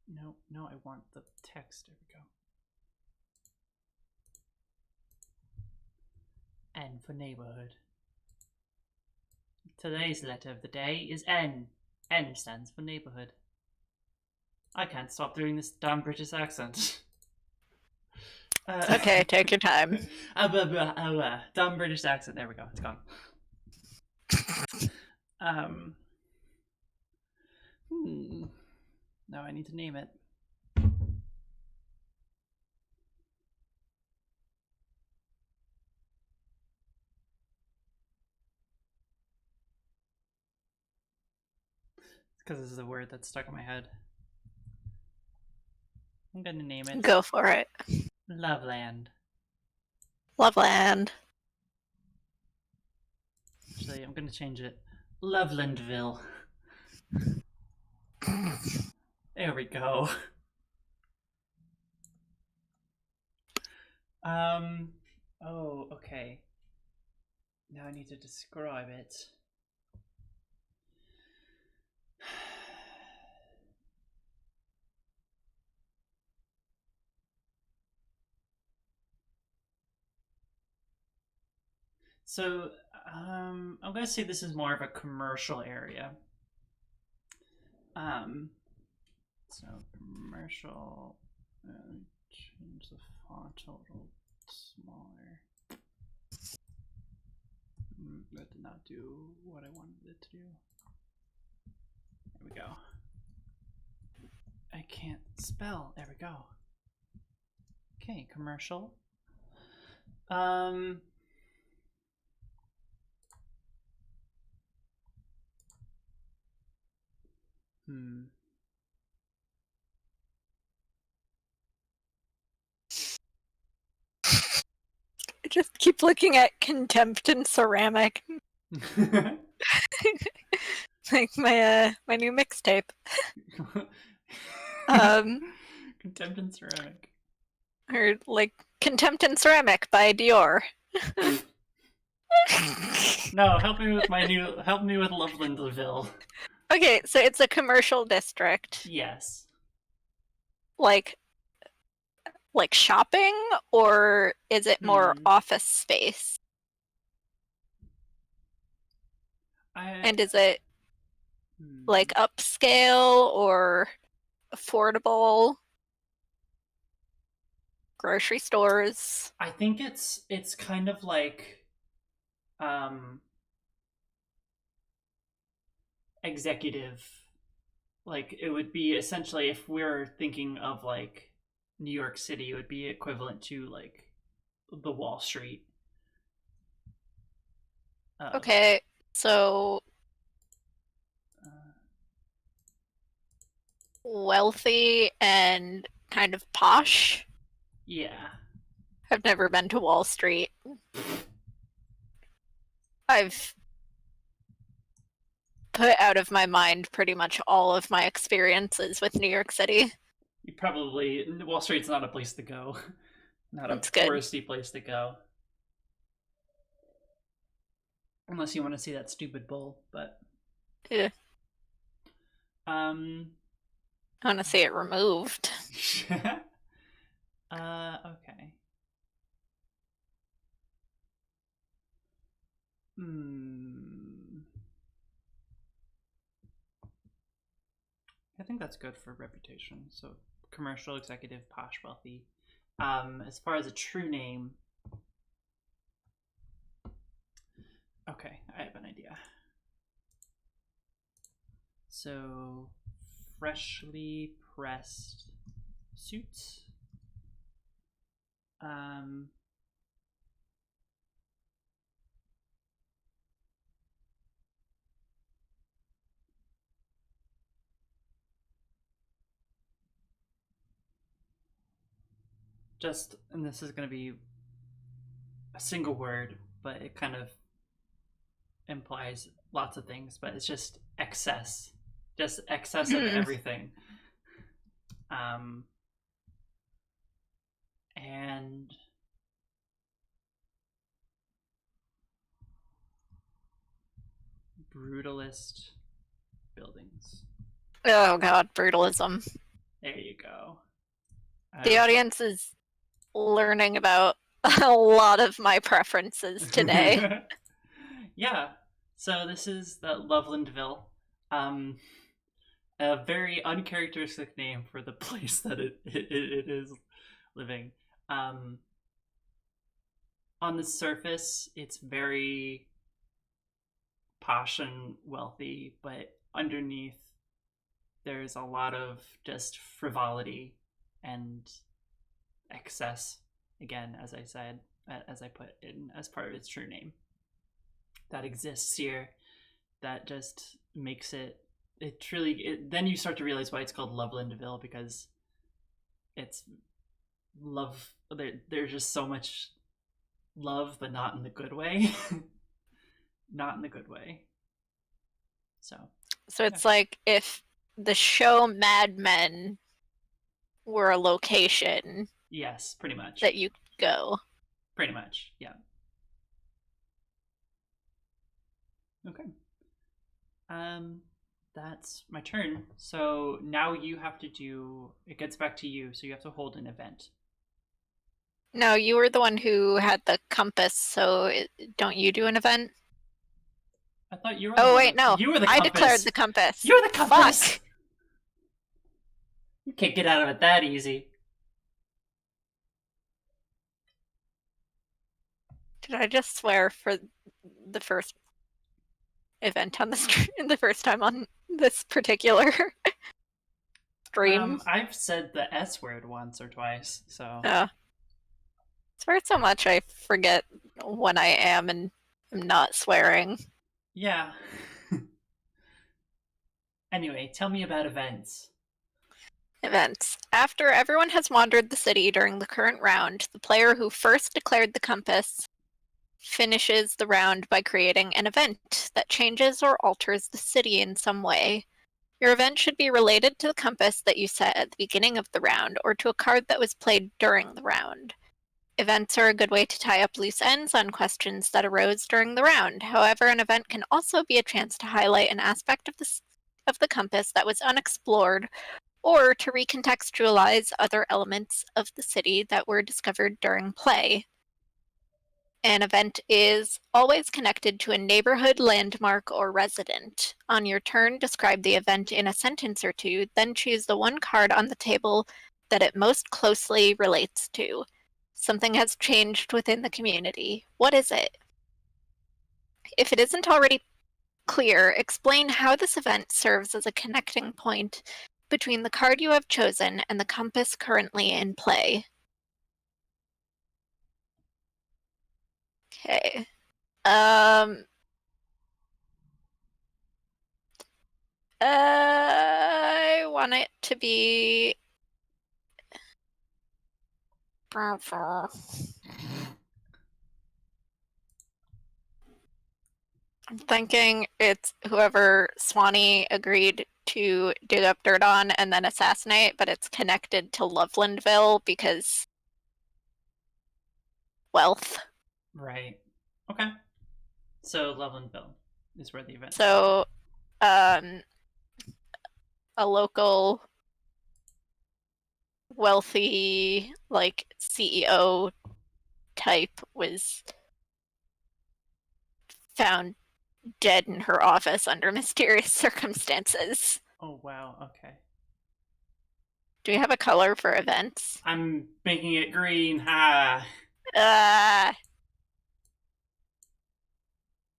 No, no, I want the text. There we go. N for neighborhood. Today's letter of the day is N. N stands for neighborhood. I can't stop doing this damn British accent. okay, take your time. Dumb British accent. There we go. It's gone. Um. Now I need to name it. Because this is a word that's stuck in my head. I'm gonna name it Go for it. Loveland. Loveland. Actually, I'm gonna change it Lovelandville. There we go. Oh, okay. Now I need to describe it. So, I'm gonna say this is more of a commercial area. So commercial. Change the font a little smaller. That did not do what I wanted it to do. There we go. I can't spell. There we go. Okay, commercial. Hmm. I just keep looking at contempt and ceramic. Like my new mixtape. Contempt and ceramic. Or like Contempt and Ceramic by Dior. No, help me with Lovelandville. Okay, so it's a commercial district. Yes. Like shopping, or is it more office space? And is it like upscale or affordable grocery stores? I think it's kind of like executive. Like it would be essentially, if we're thinking of like New York City, it would be equivalent to like the Wall Street of Okay, so uh, wealthy and kind of posh. yeah. I've never been to Wall Street. I've put out of my mind pretty much all of my experiences with New York City. You probably, Wall Street's not a place to go. Not a It's good. touristy place to go. Unless you want to see that stupid bull, but Yeah. um I want to see it removed. okay. I think that's good for reputation. So commercial, executive, posh, wealthy. As far as a true name, okay, I have an idea. So freshly pressed suits. Um, just, and this is going to be a single word, but it kind of implies lots of things, but it's just excess. Just excess of everything. And brutalist buildings. Oh god, brutalism. There you go. The audience is learning about a lot of my preferences today. Yeah. So this is the Lovelandville. A very uncharacteristic name for the place that it is living. On the surface, it's very posh and wealthy, but underneath, there's a lot of just frivolity and excess. Again, as I said, as I put in as part of its true name, that exists here. That just makes it. It truly. Then you start to realize why it's called Lovelandville, because it's love. There's just so much love, but not in the good way. Not in the good way. So it's like if the show Mad Men were a location. Yes, pretty much. That you go. Pretty much, yeah. Okay. That's my turn. So now you have to do. It gets back to you, so you have to hold an event. No, you were the one who had the compass, so don't you do an event? I thought you were. Oh wait, no. You were the I compass. declared the compass. You're the compass. Fuck. You can't get out of it that easy. Did I just swear for the first event on the stream, the first time on this particular stream? I've said the S word once or twice, so. I swear so much I forget when I am and I'm not swearing. Yeah. Anyway, tell me about events. Events. After everyone has wandered the city during the current round, the player who first declared the compass finishes the round by creating an event that changes or alters the city in some way. Your event should be related to the compass that you set at the beginning of the round or to a card that was played during the round. Events are a good way to tie up loose ends on questions that arose during the round. However, an event can also be a chance to highlight an aspect of the compass that was unexplored, or to recontextualize other elements of the city that were discovered during play. An event is always connected to a neighborhood, landmark, or resident. On your turn, describe the event in a sentence or two, then choose the one card on the table that it most closely relates to. Something has changed within the community. What is it? If it isn't already clear, explain how this event serves as a connecting point between the card you have chosen and the compass currently in play. Okay. I want it to be. I'm thinking it's whoever Swanee agreed to dig up dirt on and then assassinate, but it's connected to Lovelandville because wealth. Right. Okay. So Lovelandville is where the event. So, a local wealthy, like, CEO type was found dead in her office under mysterious circumstances. Oh wow. Okay. Do we have a color for events? I'm making it green. Ha.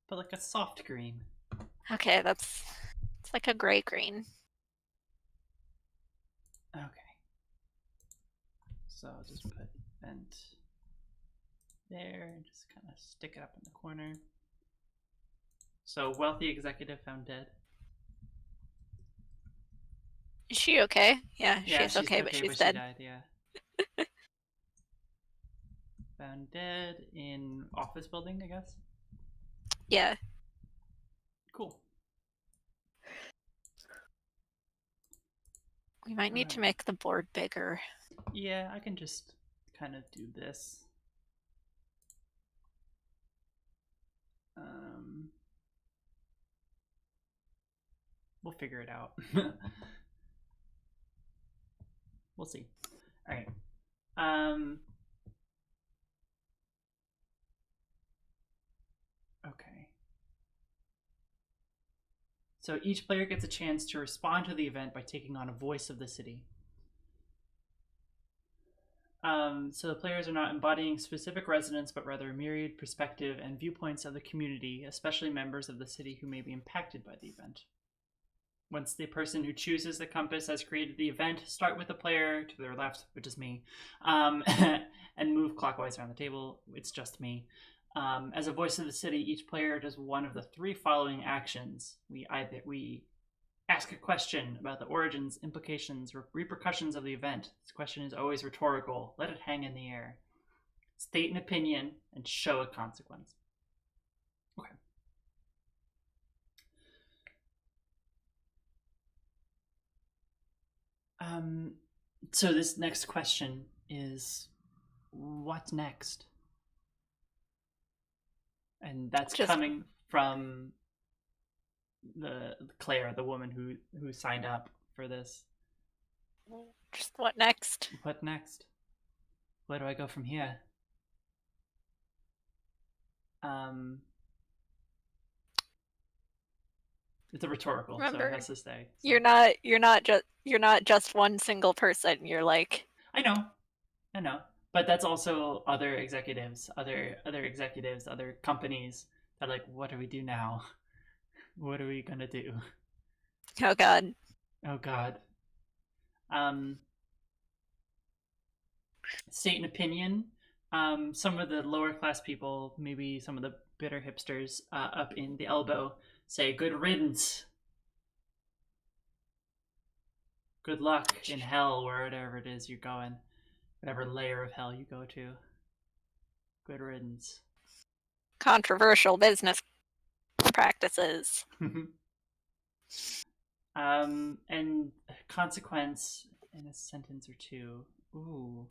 But like a soft green. Okay, it's like a gray green. Okay. So I'll just put vent there and just kind of stick it up in the corner. So wealthy executive found dead. Is she okay? Yeah, Yeah, she's okay, but she's dead. She died, yeah. Found dead in office building, I guess. Yeah. Cool. We might need to make the board bigger. Yeah, I can just kind of do this. We'll figure it out. We'll see. All right. Okay. So each player gets a chance to respond to the event by taking on a voice of the city. So the players are not embodying specific residents, but rather a myriad perspective and viewpoints of the community, especially members of the city who may be impacted by the event. Once the person who chooses the compass has created the event, start with the player to their left, which is me, and move clockwise around the table. It's just me. As a voice of the city, each player does one of the three following actions. We ask a question about the origins, implications, repercussions of the event. This question is always rhetorical. Let it hang in the air. State an opinion and show a consequence. Okay. So this next question is, what next? And that's coming from the Claire, the woman who signed up for this. Just what next? What next? Where do I go from here? It's a rhetorical, remember, so it has to stay. So. You're not just one single person. You're like, I know, but that's also other executives, other companies that are like, what do we do now? What are we gonna do? Oh God. Oh God. State an opinion. Some of the lower class people, maybe some of the bitter hipsters up in the elbow, say good riddance. Good luck in hell, wherever it is you're going. Whatever layer of hell you go to. Good riddance. Controversial business practices. And consequence in a sentence or two. Ooh.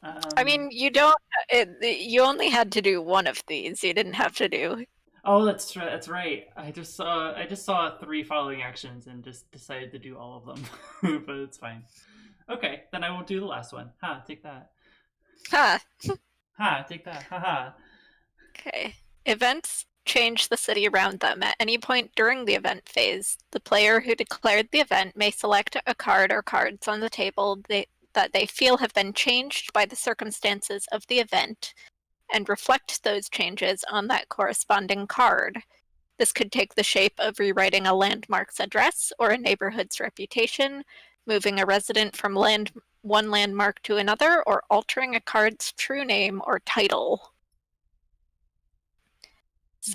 I mean, you only had to do one of these. You didn't have to do. Oh, that's right. I just saw three following actions and just decided to do all of them. But it's fine. Okay, then I won't do the last one. Ha, take that. Ha. Ha, take that. Haha. Okay. Events change the city around them. At any point during the event phase, the player who declared the event may select a card or cards on the table that they feel have been changed by the circumstances of the event and reflect those changes on that corresponding card. This could take the shape of rewriting a landmark's address or a neighborhood's reputation, moving a resident from one landmark to another, or altering a card's true name or title.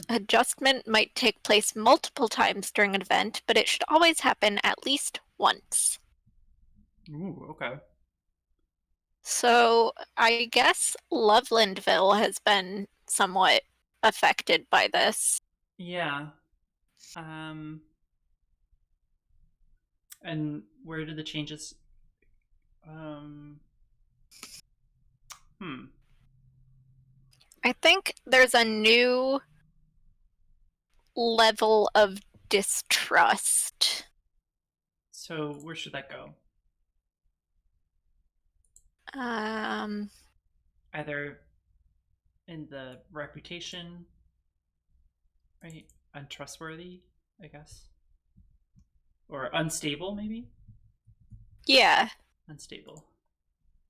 Adjustment might take place multiple times during an event, but it should always happen at least once. Ooh, okay. So I guess Lovelandville has been somewhat affected by this. Yeah. Um, and where did the changes? Um, hmm. I think there's a new level of distrust. So where should that go? Um, Either in the reputation, right? Untrustworthy, I guess, or unstable, maybe. yeah. Unstable.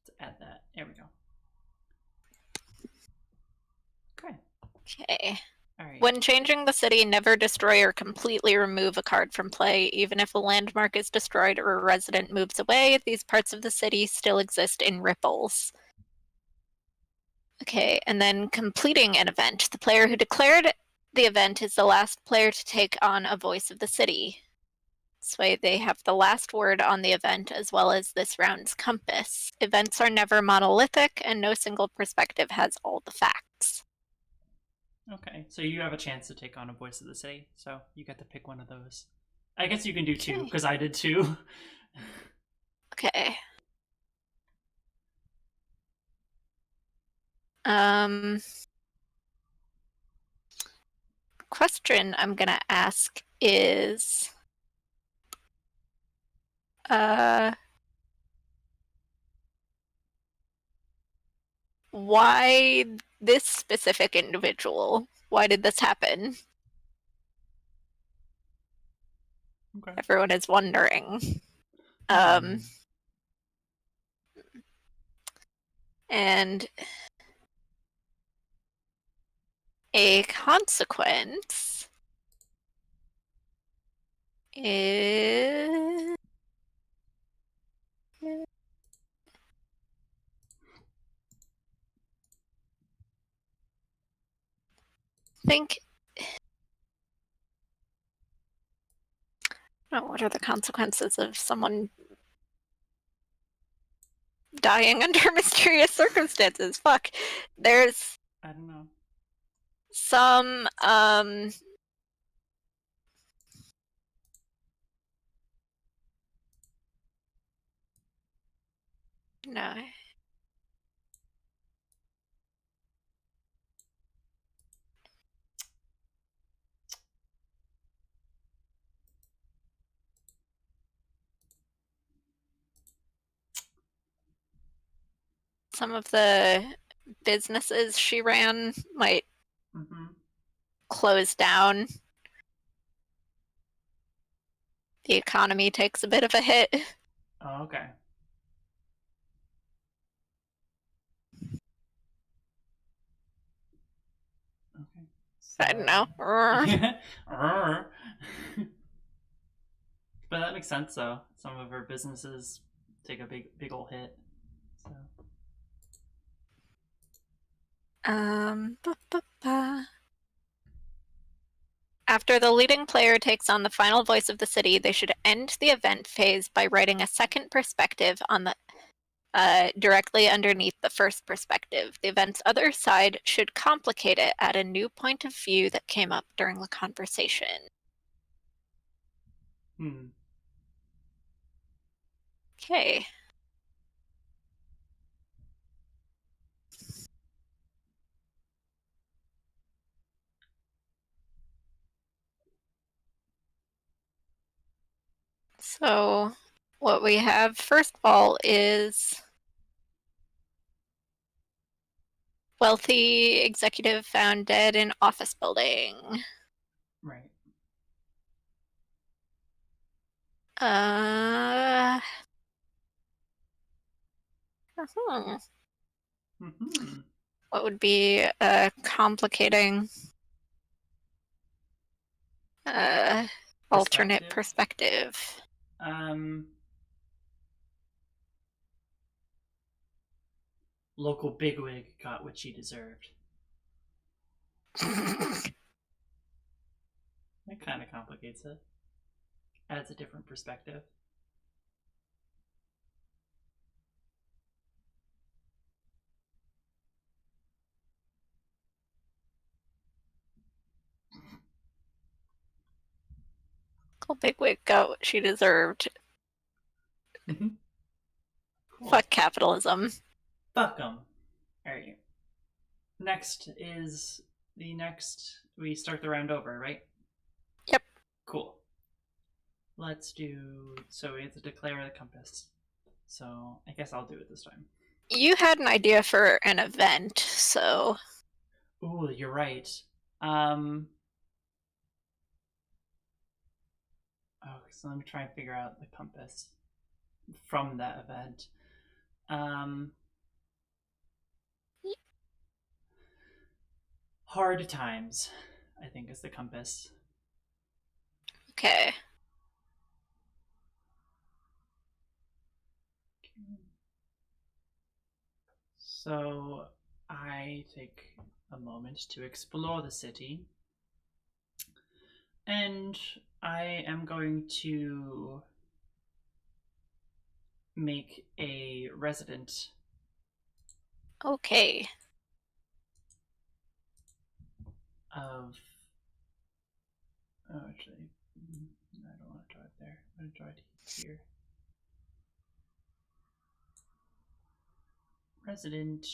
Let's add that. There we go. Okay. Okay. All right. When changing the city, never destroy or completely remove a card from play. Even if a landmark is destroyed or a resident moves away, these parts of the city still exist in ripples. Okay, and then completing an event. The player who declared the event is the last player to take on a voice of the city. This way they have the last word on the event as well as this round's compass. Events are never monolithic and no single perspective has all the facts. Okay. So you have a chance to take on a voice of the city. So you get to pick one of those. I guess you can do two Okay. because I did two. Okay. Question I'm gonna ask is why this specific individual? Why did this happen? Okay. Everyone is wondering. Hmm. And a consequence is think oh, what are the consequences of someone dying under mysterious circumstances? Fuck. There's I don't know. some no. Some of the businesses she ran might Mm-hmm. close down. The economy takes a bit of a hit. Oh, okay. Okay. I don't know. But that makes sense though. Some of her businesses take a big old hit. So Ba, ba, ba. After the leading player takes on the final voice of the city, they should end the event phase by writing a second perspective on the directly underneath the first perspective. The event's other side should complicate it, add a new point of view that came up during the conversation. hmm. Okay. So what we have first of all is Wealthy executive found dead in office building. Right. Uh. Mm-hmm. What would be a complicating alternate Perspective. perspective? Um, Local bigwig got what she deserved. That kind of complicates it. Adds a different perspective. Uncle Bigwig got what she deserved. Mm-hmm. Cool. Fuck capitalism. Fuck them. All right. Next is the next. We start the round over, right? Yep. Cool. Let's do. So we have to declare the compass. So I guess I'll do it this time. You had an idea for an event, so. Ooh, you're right. Oh, so let me try and figure out the compass from that event. Hard times, I think, is the compass. Okay. So I take a moment to explore the city, and I am going to make a resident Okay. of. Oh, actually, I don't want to draw it there. I'm going to draw it here. Resident.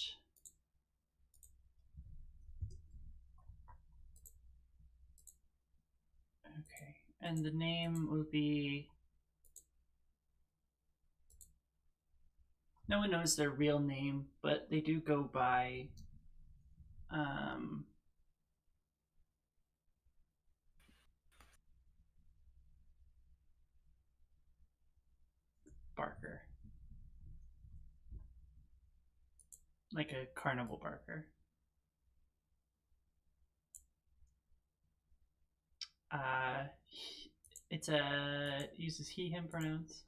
Okay, and the name will be. No one knows their real name, but they do go by um, Barker, like a carnival Barker. Uh, it's a uses he/him pronouns.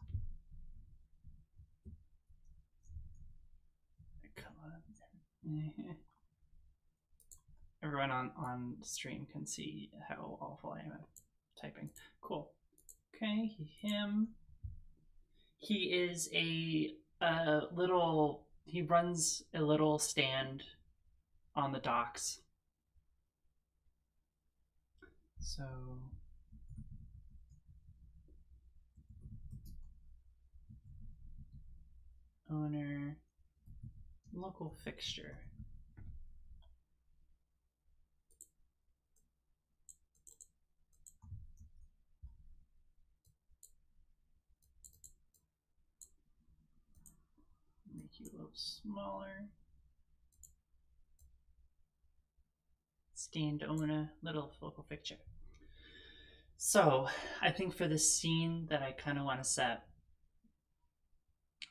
Come on. Everyone on stream can see how awful I am at typing. Cool. Okay, him. He is a little. He runs a little stand on the docks. So owner, local fixture. Make you a little smaller. Stand owner, little local fixture. So I think for this scene that I kind of want to set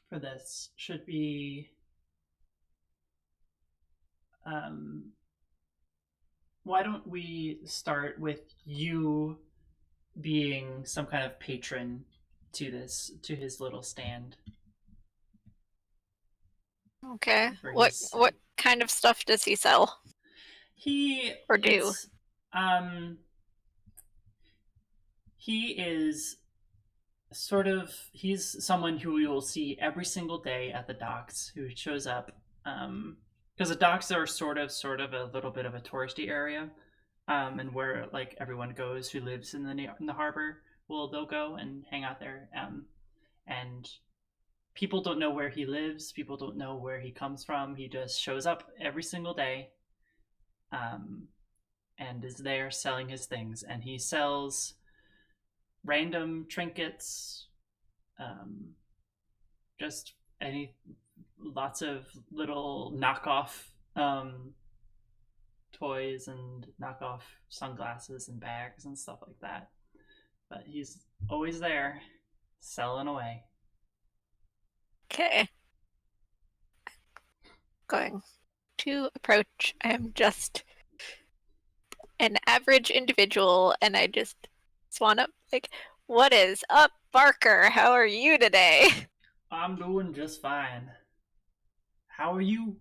for this should be why don't we start with you being some kind of patron to his little stand. Okay. Where What he's what kind of stuff does he sell he or do? it's um he is sort of he's someone who you'll see every single day at the docks who shows up because the docks are sort of a little bit of a touristy area, and where like everyone goes who lives in the harbor will they'll go and hang out there, and people don't know where he lives, people don't know where he comes from, he just shows up every single day, um, and is there selling his things, and he sells random trinkets, just any lots of little knockoff um, toys and knockoff sunglasses and bags and stuff like that. But he's always there, selling away. Okay. Going to approach. I am just an average individual, and I just swan up like, "What is up, Barker? How are you today?" I'm doing just fine. How are you?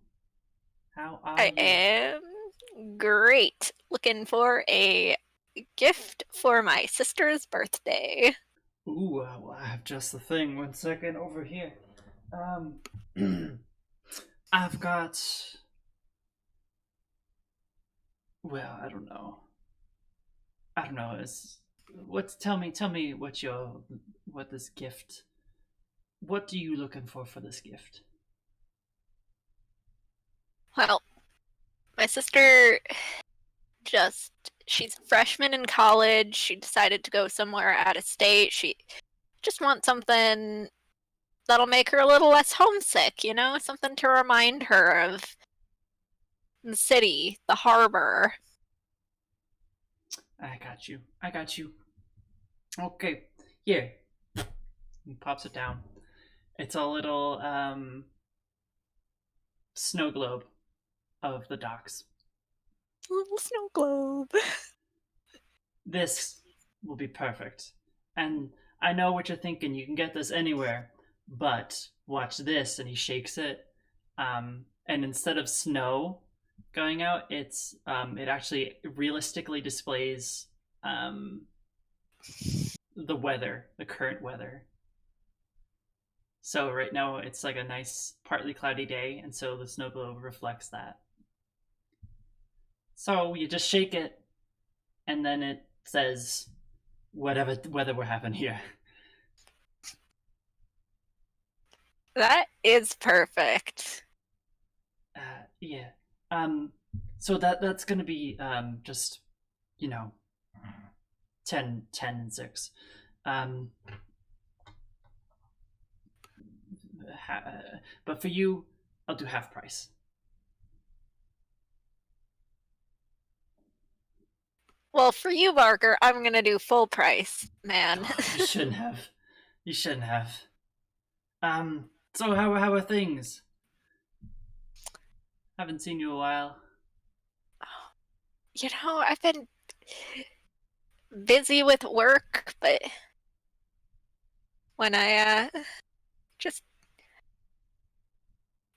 How are I you? am great. Looking for a gift for my sister's birthday. Ooh, well, I have just the thing. 1 second over here. Um, I've got. Well, I don't know. I don't know. Is what's tell me what this gift. What are you looking for this gift? Well, my sister just she's a freshman in college. She decided to go somewhere out of state. She just wants something that'll make her a little less homesick, something to remind her of the city, the harbor. I got you. I got you. Okay, here. He pops it down. It's a little snow globe of the docks. A little snow globe. This will be perfect. And I know what you're thinking. You can get this anywhere, but watch this. And he shakes it. And instead of snow going out, it actually realistically displays the weather, the current weather. So right now it's like a nice partly cloudy day, and so the snow globe reflects that. So you just shake it, and then it says whatever weather we're having here. That is perfect. Yeah. Um. So that's gonna be just you know 10 and 6. Um. But for you, I'll do half price. Well, for you, Barker, I'm gonna do full price, man. Oh, you shouldn't have. You shouldn't have. So how are things? Haven't seen you a while. I've been busy with work, but when I just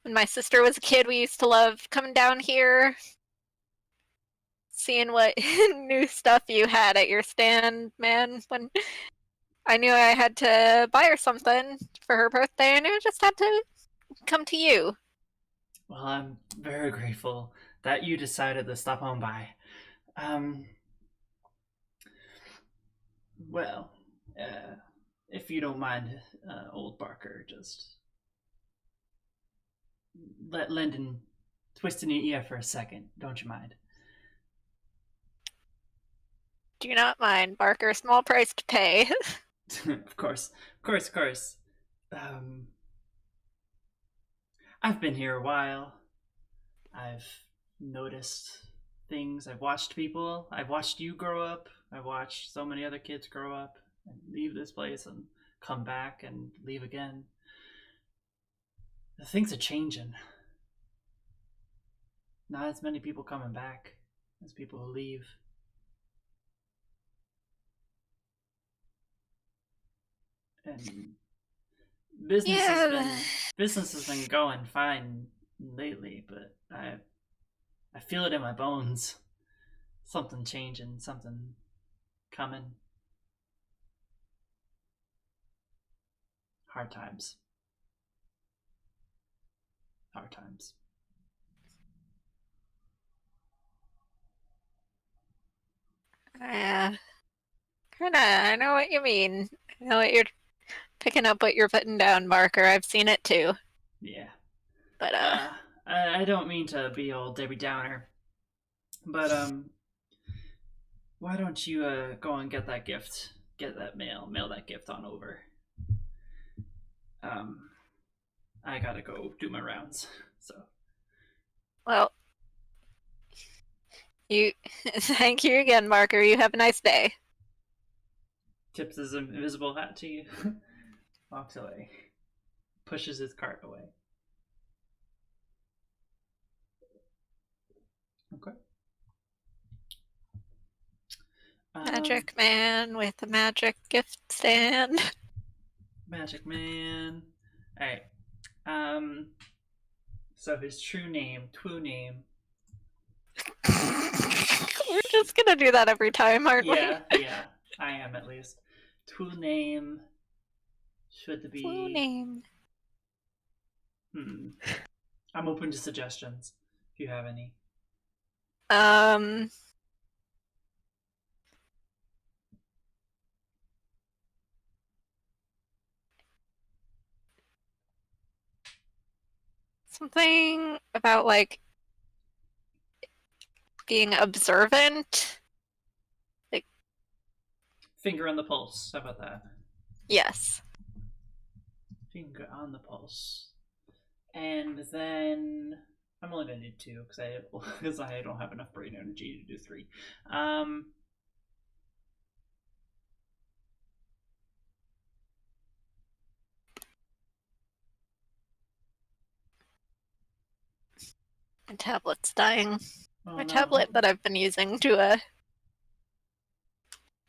when my sister was a kid, we used to love coming down here, seeing what new stuff you had at your stand, man. When I knew I had to buy her something for her birthday, I knew I just had to come to you. Well, I'm very grateful that you decided to stop on by. Um, well, uh, if you don't mind, old Barker, just let Lyndon twist in your ear for a second. Don't you mind? Do not mind, Barker. Small price to pay. Of course, of course, of course. Um, I've been here a while. I've noticed things. I've watched people. I've watched you grow up. I've watched so many other kids grow up and leave this place and come back and leave again. The things are changing. Not as many people coming back as people who leave. And business has Yeah. been business has been going fine lately, but I feel it in my bones. Something changing, something coming. Hard times. Hard times. Yeah. Kinda, I know what you mean. I know what you're picking up what you're putting down, Barker. I've seen it too. Yeah. But Uh, I don't mean to be all Debbie Downer, but why don't you go and get that gift? Get that mail that gift on over. Um, I gotta go do my rounds. So well, You thank you again, Marker. You have a nice day. Tips his invisible hat to you. Walks away. Pushes his cart away. Okay. Magic man with a magic gift stand. Magic man. Alright. So his true name, We're just gonna do that every time, aren't we? Yeah, I am at least. True name should True be. name. I'm open to suggestions if you have any. Um. Something about like being observant. Like, Finger on the pulse. How about that? yes. Finger on the pulse. And then I'm only gonna do two because I don't have enough brain energy to do three. Um, My tablet's dying. oh My no. tablet that I've been using to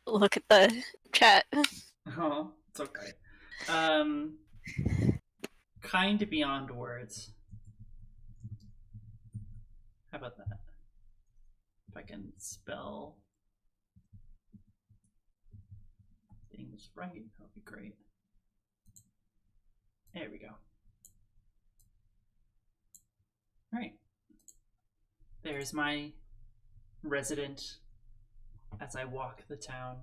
look at the chat. Oh, it's okay. Um, kind beyond words. How about that? If I can spell things right, that would be great. There we go. All right. There's my resident as I walk the town,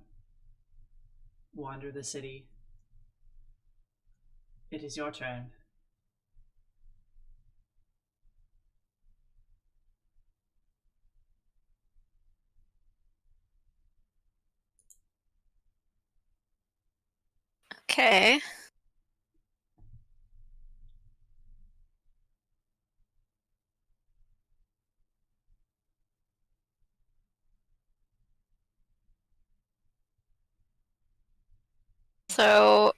wander the city. It is your turn. Okay. So,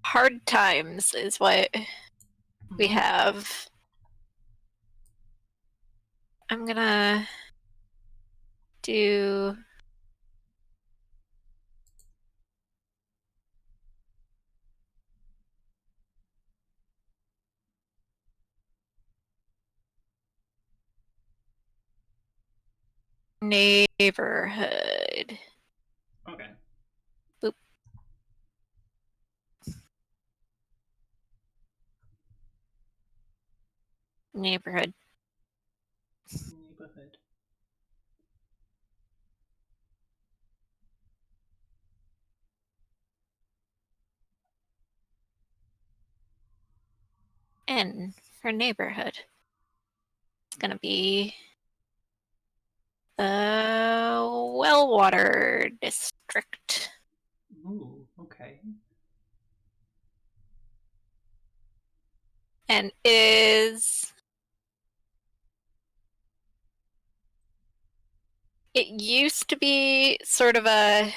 hard times is what we have. I'm gonna do neighborhood. Okay. Boop. Neighborhood. Neighborhood. N for neighborhood. It's gonna be the Wellwater District. Ooh, okay. And is it used to be sort of a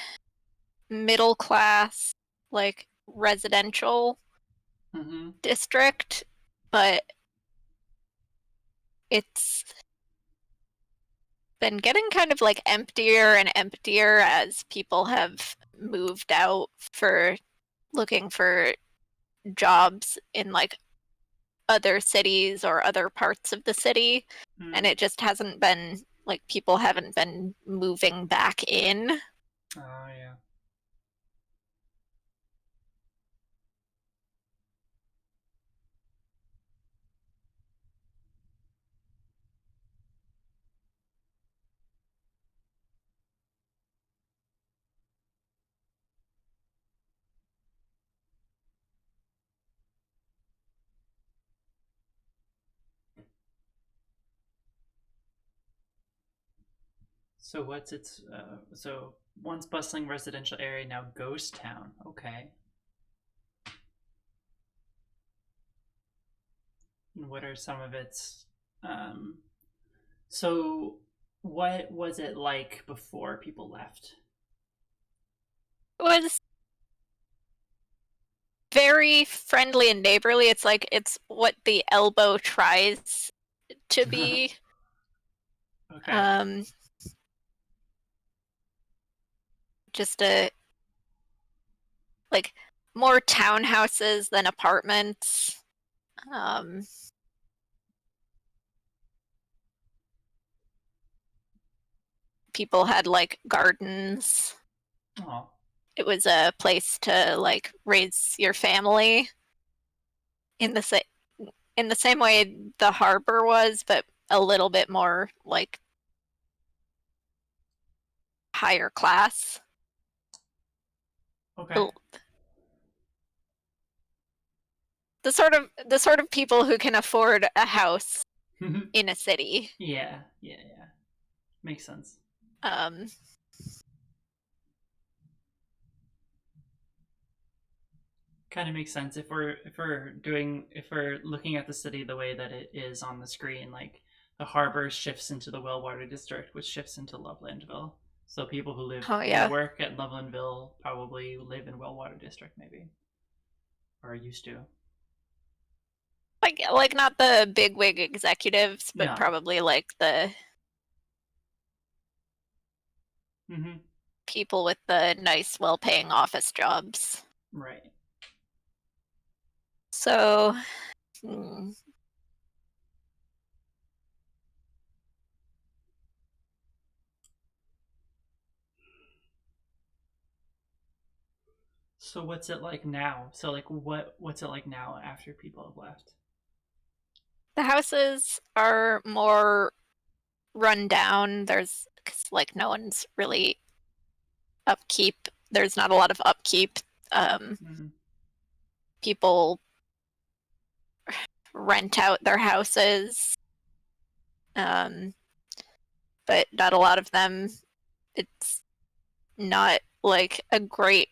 middle class, like residential district, but it's been getting kind of like emptier and emptier as people have moved out for looking for jobs in like other cities or other parts of the city. And it just hasn't been like people haven't been moving back in. Oh, yeah. So what's its so once bustling residential area, now ghost town. Okay. And what are some of its so What was it like before people left? It was very friendly and neighborly. It's like it's what the Elbow tries to be. Okay. Um, just a like more townhouses than apartments. Um, People had like gardens. Oh, It was a place to like raise your family in the same way the harbor was, but a little bit more like higher class. okay. The, the sort of people who can afford a house in a city. Yeah, yeah, yeah. Makes sense. Um, Kind of makes sense if we're looking at the city the way that it is on the screen, like the harbor shifts into the Wellwater district, which shifts into Lovelandville. So people oh who yeah, work at Lovelandville probably live in Wellwater district maybe or used to. like not the bigwig executives, but Yeah. probably like the Mm-hmm. people with the nice, well-paying office jobs. Right. So, hmm, So what's it like now? So like what's it like now after people have left? the houses are more run down. There's 'cause, like no one's really upkeep. There's not a lot of upkeep. Um, Mm-hmm. People rent out their houses, um, but not a lot of them. It's not like a great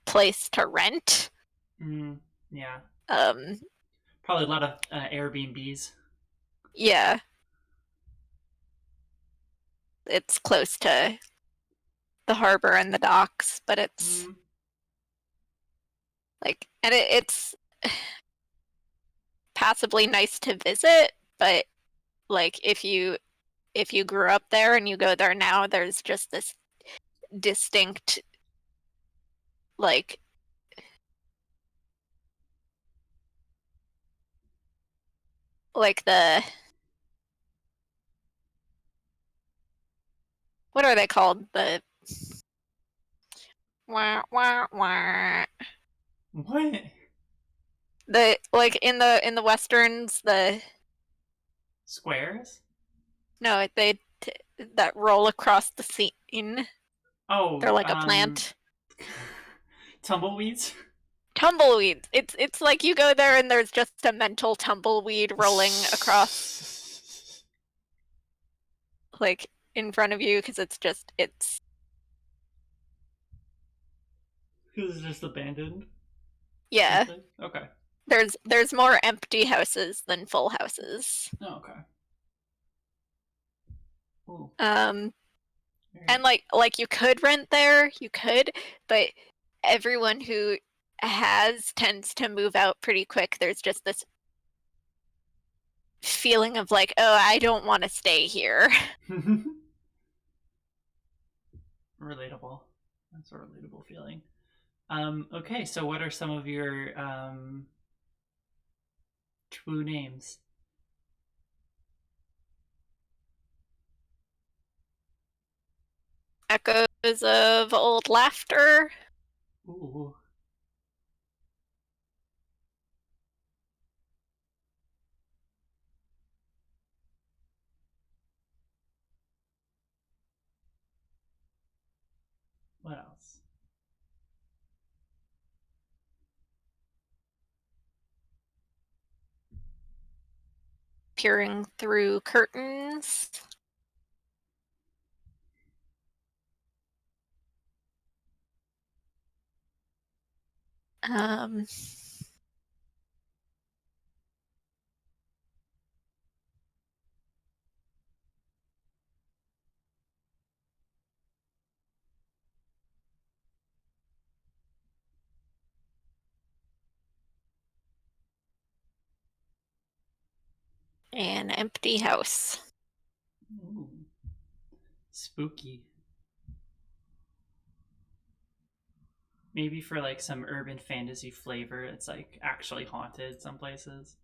place to rent. Mm-hmm. Yeah. Um, Probably a lot of Airbnbs. yeah, it's close to the harbor and the docks, but it's Mm-hmm. like, and it's passably nice to visit, but like if you grew up there and you go there now, there's just this distinct like the what are they called? The wah wah wah. What? The like in the westerns, the Squares? no, that roll across the scene. They're Oh, like a plant. tumbleweeds? Tumbleweeds. It's like you go there and there's just a mental tumbleweed rolling across like in front of you because it's This is just abandoned, yeah. essentially. Okay. There's more empty houses than full houses. Oh, okay. Ooh, Um, very. and like you could rent there, you could, but everyone who has tends to move out pretty quick. There's just this feeling of like, oh, I don't want to stay here. Relatable. That's a relatable feeling. Okay, so what are some of your true names? Echoes of old laughter. Ooh, what else? Peering through curtains. Um, An empty house. Ooh. Spooky. Maybe for like some urban fantasy flavor, it's like actually haunted some places.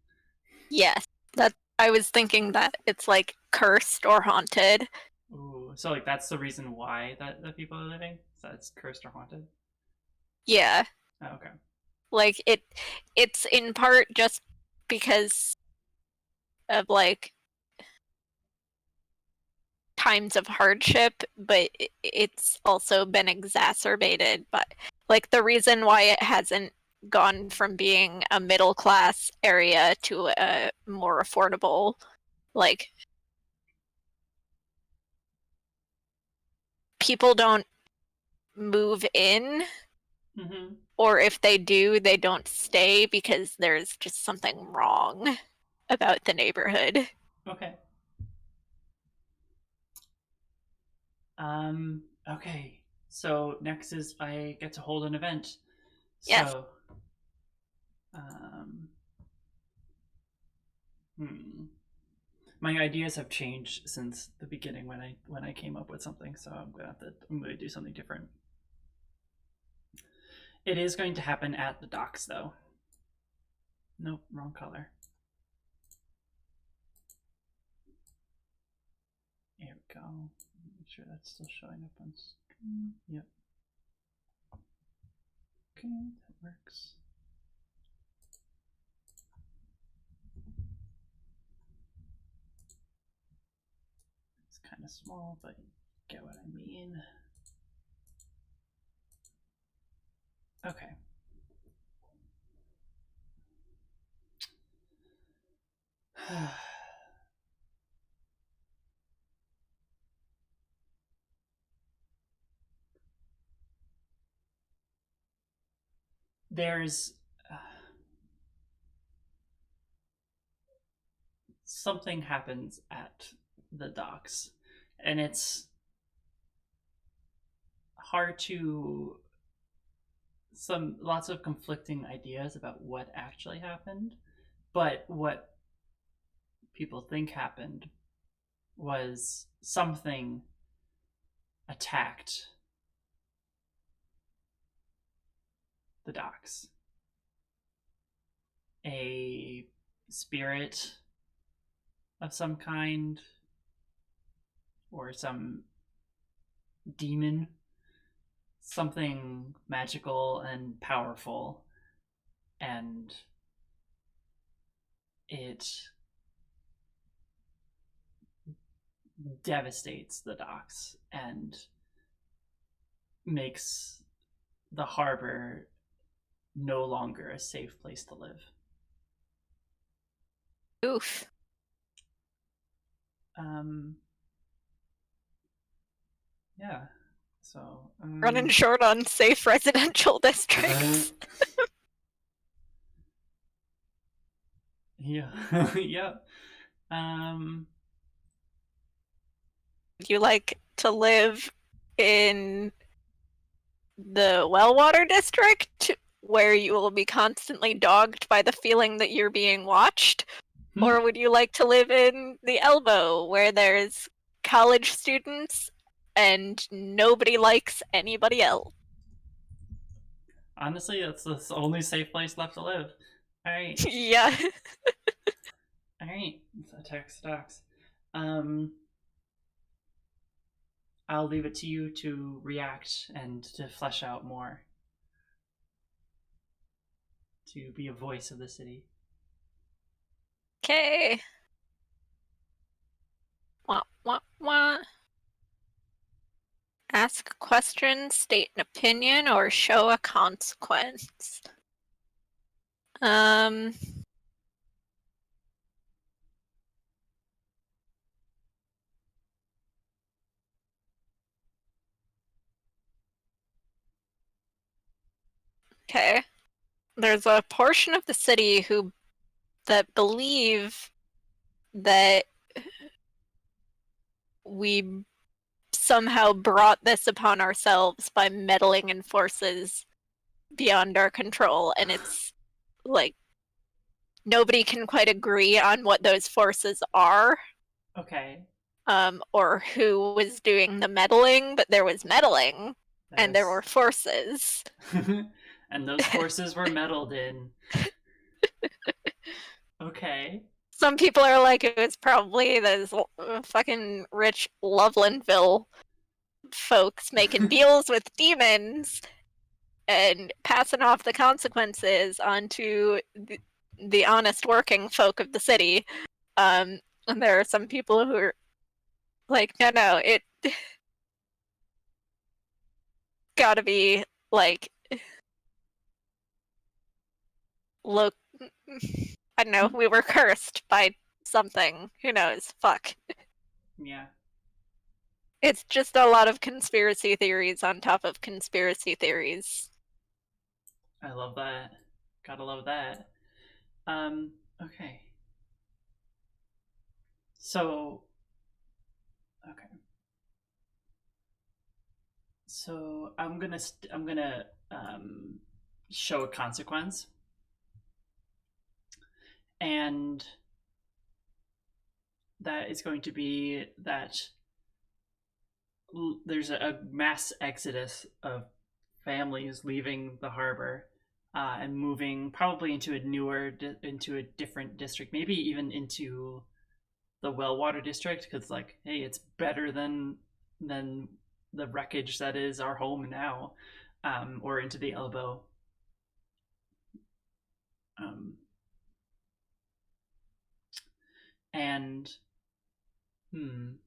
Yes, that I was thinking that it's like cursed or haunted. Ooh, so like that's the reason why that people are living. So it's cursed or haunted. Yeah, Oh, okay. like it's in part just because of like times of hardship, but it's also been exacerbated by like the reason why it hasn't gone from being a middle class area to a more affordable, like people don't move in, Mm-hmm. or if they do, they don't stay because there's just something wrong about the neighborhood. Okay. Okay. So next is I get to hold an event. Yes. So um hmm. My ideas have changed since the beginning when I came up with something, so I'm gonna do something different. It is going to happen at the docks though. Nope, wrong color. There we go. Make sure that's still showing up on screen. Yep. Okay, that works. It's kind of small, but you get what I mean. Okay. There's something happens at the docks, and it's hard to some lots of conflicting ideas about what actually happened, but what people think happened was something attacked the docks. A spirit of some kind, or some demon, something magical and powerful, and it devastates the docks and makes the harbor no longer a safe place to live. Oof. Um, yeah. So, Running short on safe residential districts. yeah, yeah. Um, Would you like to live in the Wellwater district where you will be constantly dogged by the feeling that you're being watched? Or would you like to live in the Elbow where there's college students and nobody likes anybody else? honestly, that's the only safe place left to live. All right, Yeah. all right. Attack stocks. Um, I'll leave it to you to react and to flesh out more. To be a voice of the city. Okay. Wah, wah, wah. Ask a question, state an opinion, or show a consequence. Um, okay. There's a portion of the city that believe that we somehow brought this upon ourselves by meddling in forces beyond our control, and it's like nobody can quite agree on what those forces are, Okay. or who was doing the meddling, but there was meddling, and there were Yes. forces. And those forces were meddled in. Okay. Some people are like, it was probably those fucking rich Lovelandville folks making deals with demons and passing off the consequences onto the honest working folk of the city. And there are some people who are like, no, it gotta be like, look, I don't know, we were cursed by something. Who knows? Fuck. Yeah. It's just a lot of conspiracy theories on top of conspiracy theories. I love that. Gotta love that. Okay. So, okay. So I'm gonna show a consequence, and that is going to be that there's a mass exodus of families leaving the harbor and moving probably into into a different district, maybe even into the Wellwater district, because like, hey, it's better than the wreckage that is our home now, or into the Elbow. Um, and hmm,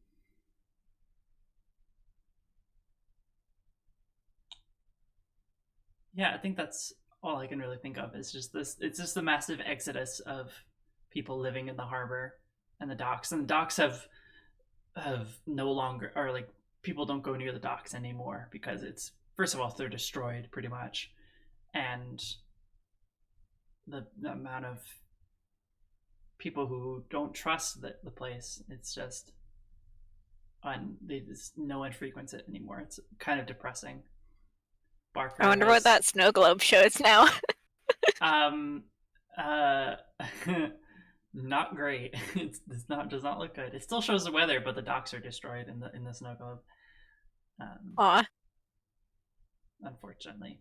yeah, I think that's all I can really think of. Is just this. It's just the massive exodus of people living in the harbor and the docks. And the docks have no longer, or like, people don't go near the docks anymore because it's, first of all, they're destroyed pretty much, and the amount of people who don't trust the place, it's just no one frequents it anymore. It's kind of depressing. I Barker wonder what has that snow globe shows now. um uh not great. It's not does not look good. It still shows the weather, but the docks are destroyed in the snow globe. Aw. Unfortunately.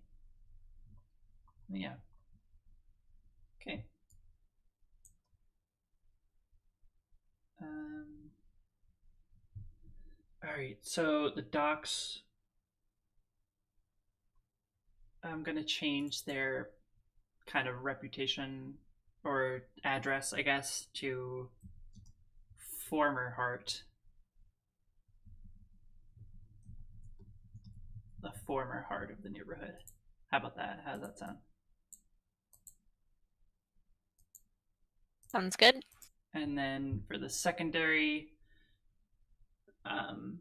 Yeah. Okay. Um all right. So the docks, I'm gonna change their kind of reputation or address, I guess, to former heart. The former heart of the neighborhood. How about that? How does that sound? Sounds good. And then for the secondary um,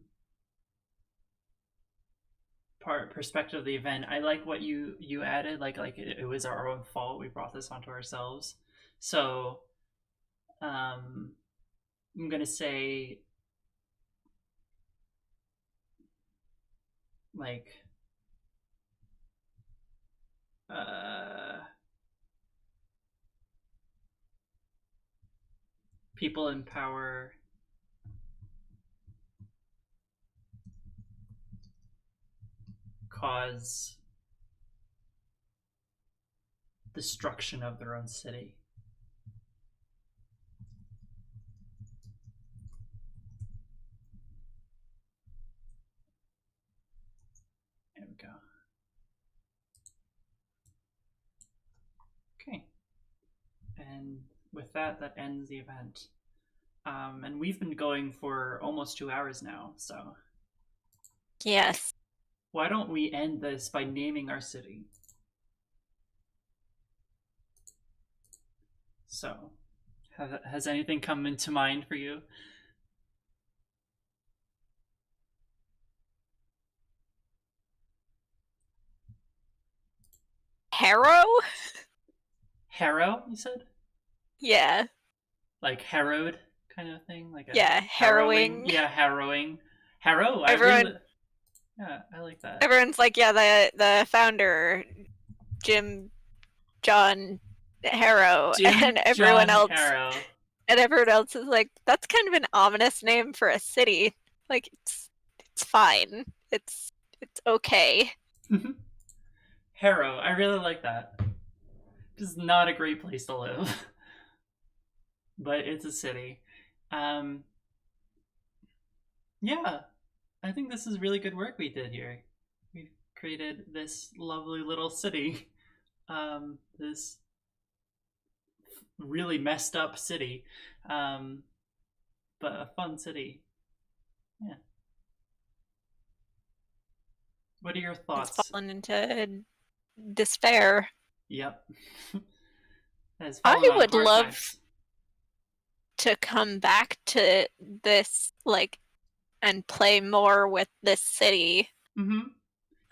part perspective of the event, I like what you added. Like it was our own fault. We brought this onto ourselves. So I'm gonna say like uh, people in power cause destruction of their own city. There we go. Okay. And with that, that ends the event. And we've been going for almost 2 hours now, so Yes. why don't we end this by naming our city? So, has anything come into mind for you? Harrow? Harrow, you said? Yeah. Like harrowed kind of thing? Like a Yeah, harrowing? harrowing. Yeah, harrowing. Harrow, I really. Everyone Yeah, I like that. everyone's like, yeah, the founder, Jim John Harrow, Jim John Harrow. and everyone else is like, that's kind of an ominous name for a city. Like it's fine. It's okay. Harrow. I really like that. It's not a great place to live, but it's a city. Um, yeah, I think this is really good work we did here. We've created this lovely little city. This really messed up city, um, but a fun city. Yeah. What are your It's thoughts? fallen into despair. Yep. Has fallen I on would hard love times. to come back to this, like, and play more with this city Mm-hmm.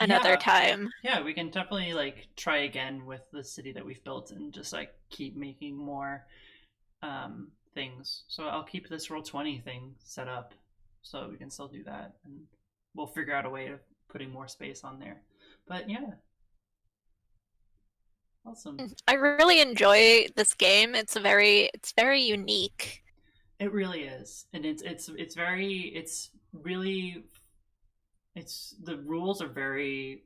another Yeah. time. Yeah, we can definitely like try again with the city that we've built and just like keep making more things. So I'll keep this Roll20 thing set up so we can still do that, and we'll figure out a way of putting more space on there. But yeah, awesome. I really enjoy this game. It's very unique. It really is, and it's very it's really it's the rules are very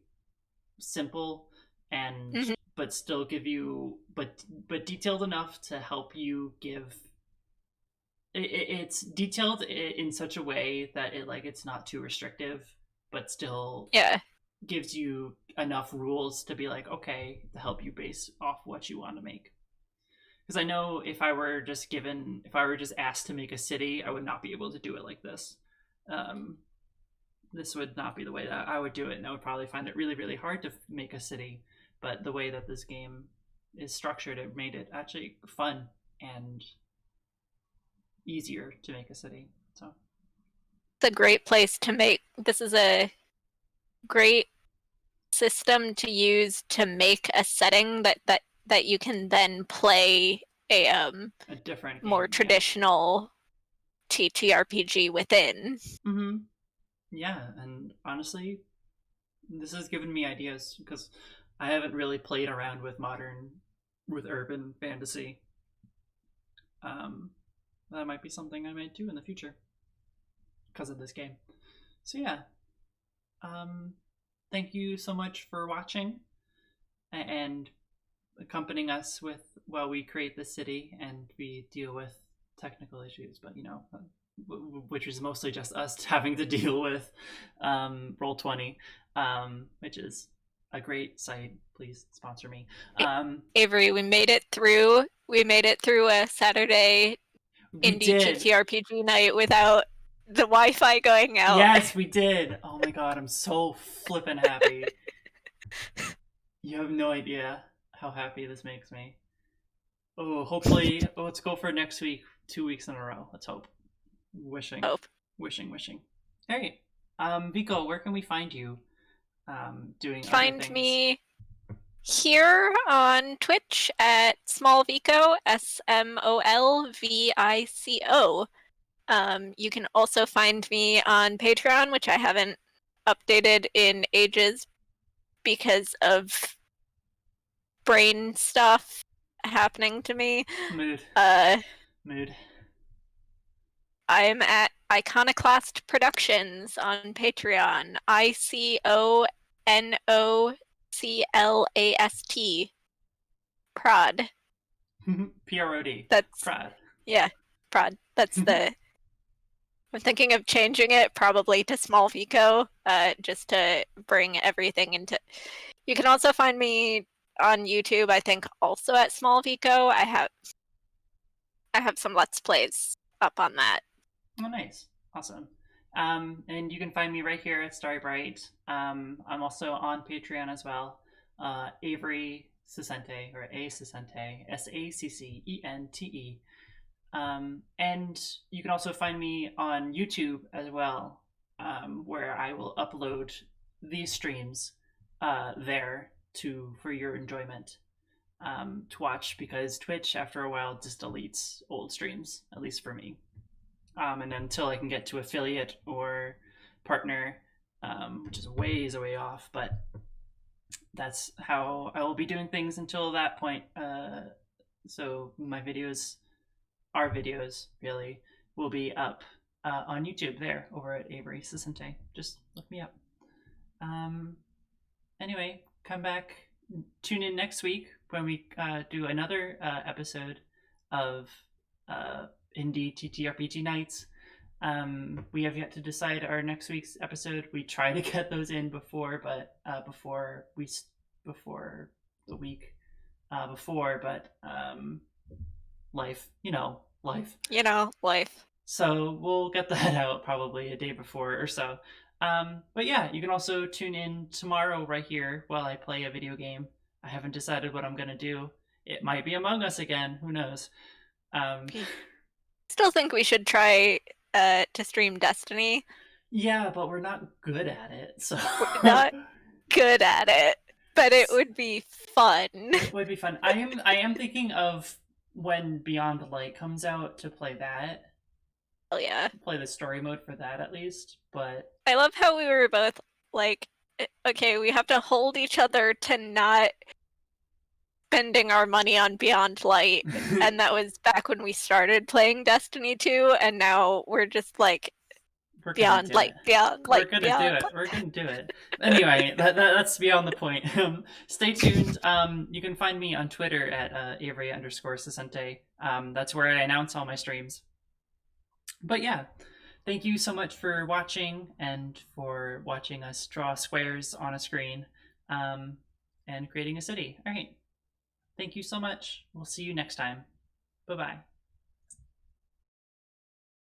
simple and Mhm. but still give you but detailed enough to help you give it's detailed in such a way that it's not too restrictive but still Yeah. gives you enough rules to be like okay to help you base off what you want to make, because I know if I were just asked to make a city I would not be able to do it like this. um, this would not be the way that I would do it, and I would probably find it really, really hard to make a city. But the way that this game is structured, it made it actually fun and easier to make a city. So It's a great place to make. This is a great system to use to make a setting that you can then play a a different more game, yeah. traditional TTRPG within. Mm-hmm. Yeah, and honestly, this has given me ideas because I haven't really played around with urban fantasy. Um, that might be something I might do in the future because of this game. So yeah, um, thank you so much for watching and accompanying us with while we create the city and we deal with technical issues. But which is mostly just us having to deal with Roll20, which is a great site. Please sponsor me. Avery, we made it through. We made it through a Saturday We indie did. TTRPG night without the Wi-Fi going out. Yes, we did. Oh my god, I'm so flippin' happy. You have no idea how happy this makes me. Oh, hopefully, let's go for next week, 2 weeks in a row. Let's hope. Wishing, Hope. wishing. All right, Vico, where can we find you? Doing other Find things. me here on Twitch at SmallVico, SMOLVICO. You can also find me on Patreon, which I haven't updated in ages because of brain stuff happening to me. Mood. Uh, Mood. I'm at Iconoclast Productions on Patreon. ICONOCLAST. Prod. PROD. That's Prod. yeah, prod. That's the. I'm thinking of changing it probably to Small Vico, just to bring everything into. You can also find me on YouTube. I think also at Small Vico. I have some Let's Plays up on that. Oh, nice. Awesome. And you can find me right here at Starbright. I'm also on Patreon as well. Avery Sacente, or A Sacente, SACCENTE. And you can also find me on YouTube as well, where I will upload these streams there for your enjoyment to watch, because Twitch after a while just deletes old streams, at least for me. And until I can get to affiliate or partner, which is ways away off, but that's how I will be doing things until that point. So my videos, our videos really, will be up on YouTube there over at Avery Sisente. Just look me up. Um, anyway, come back, tune in next week when we do another episode of Indie TTRPG Nights. We have yet to decide our next week's episode. We try to get those in before, but before the week before, but life, life. Life. So we'll get that out probably a day before or so. But yeah, you can also tune in tomorrow right here while I play a video game. I haven't decided what I'm gonna do. It might be Among Us again. Who knows? Still think we should try to stream Destiny. Yeah, but we're not good at it, so We're not good at it, but it would be fun. It would be fun. I am thinking of when Beyond Light comes out to play that. Oh yeah. Play the story mode for that at least, but I love how we were both like, okay, we have to hold each other to not spending our money on Beyond Light, and that was back when we started playing Destiny 2, and now we're just like, Beyond Light, Beyond Light. We're gonna do it. Anyway, that's beyond the point. Stay tuned. You can find me on Twitter at Avery_Sisente. That's where I announce all my streams. But yeah, thank you so much for watching and for watching us draw squares on a screen and creating a city. All right. Thank you so much. We'll see you next time. Bye-bye.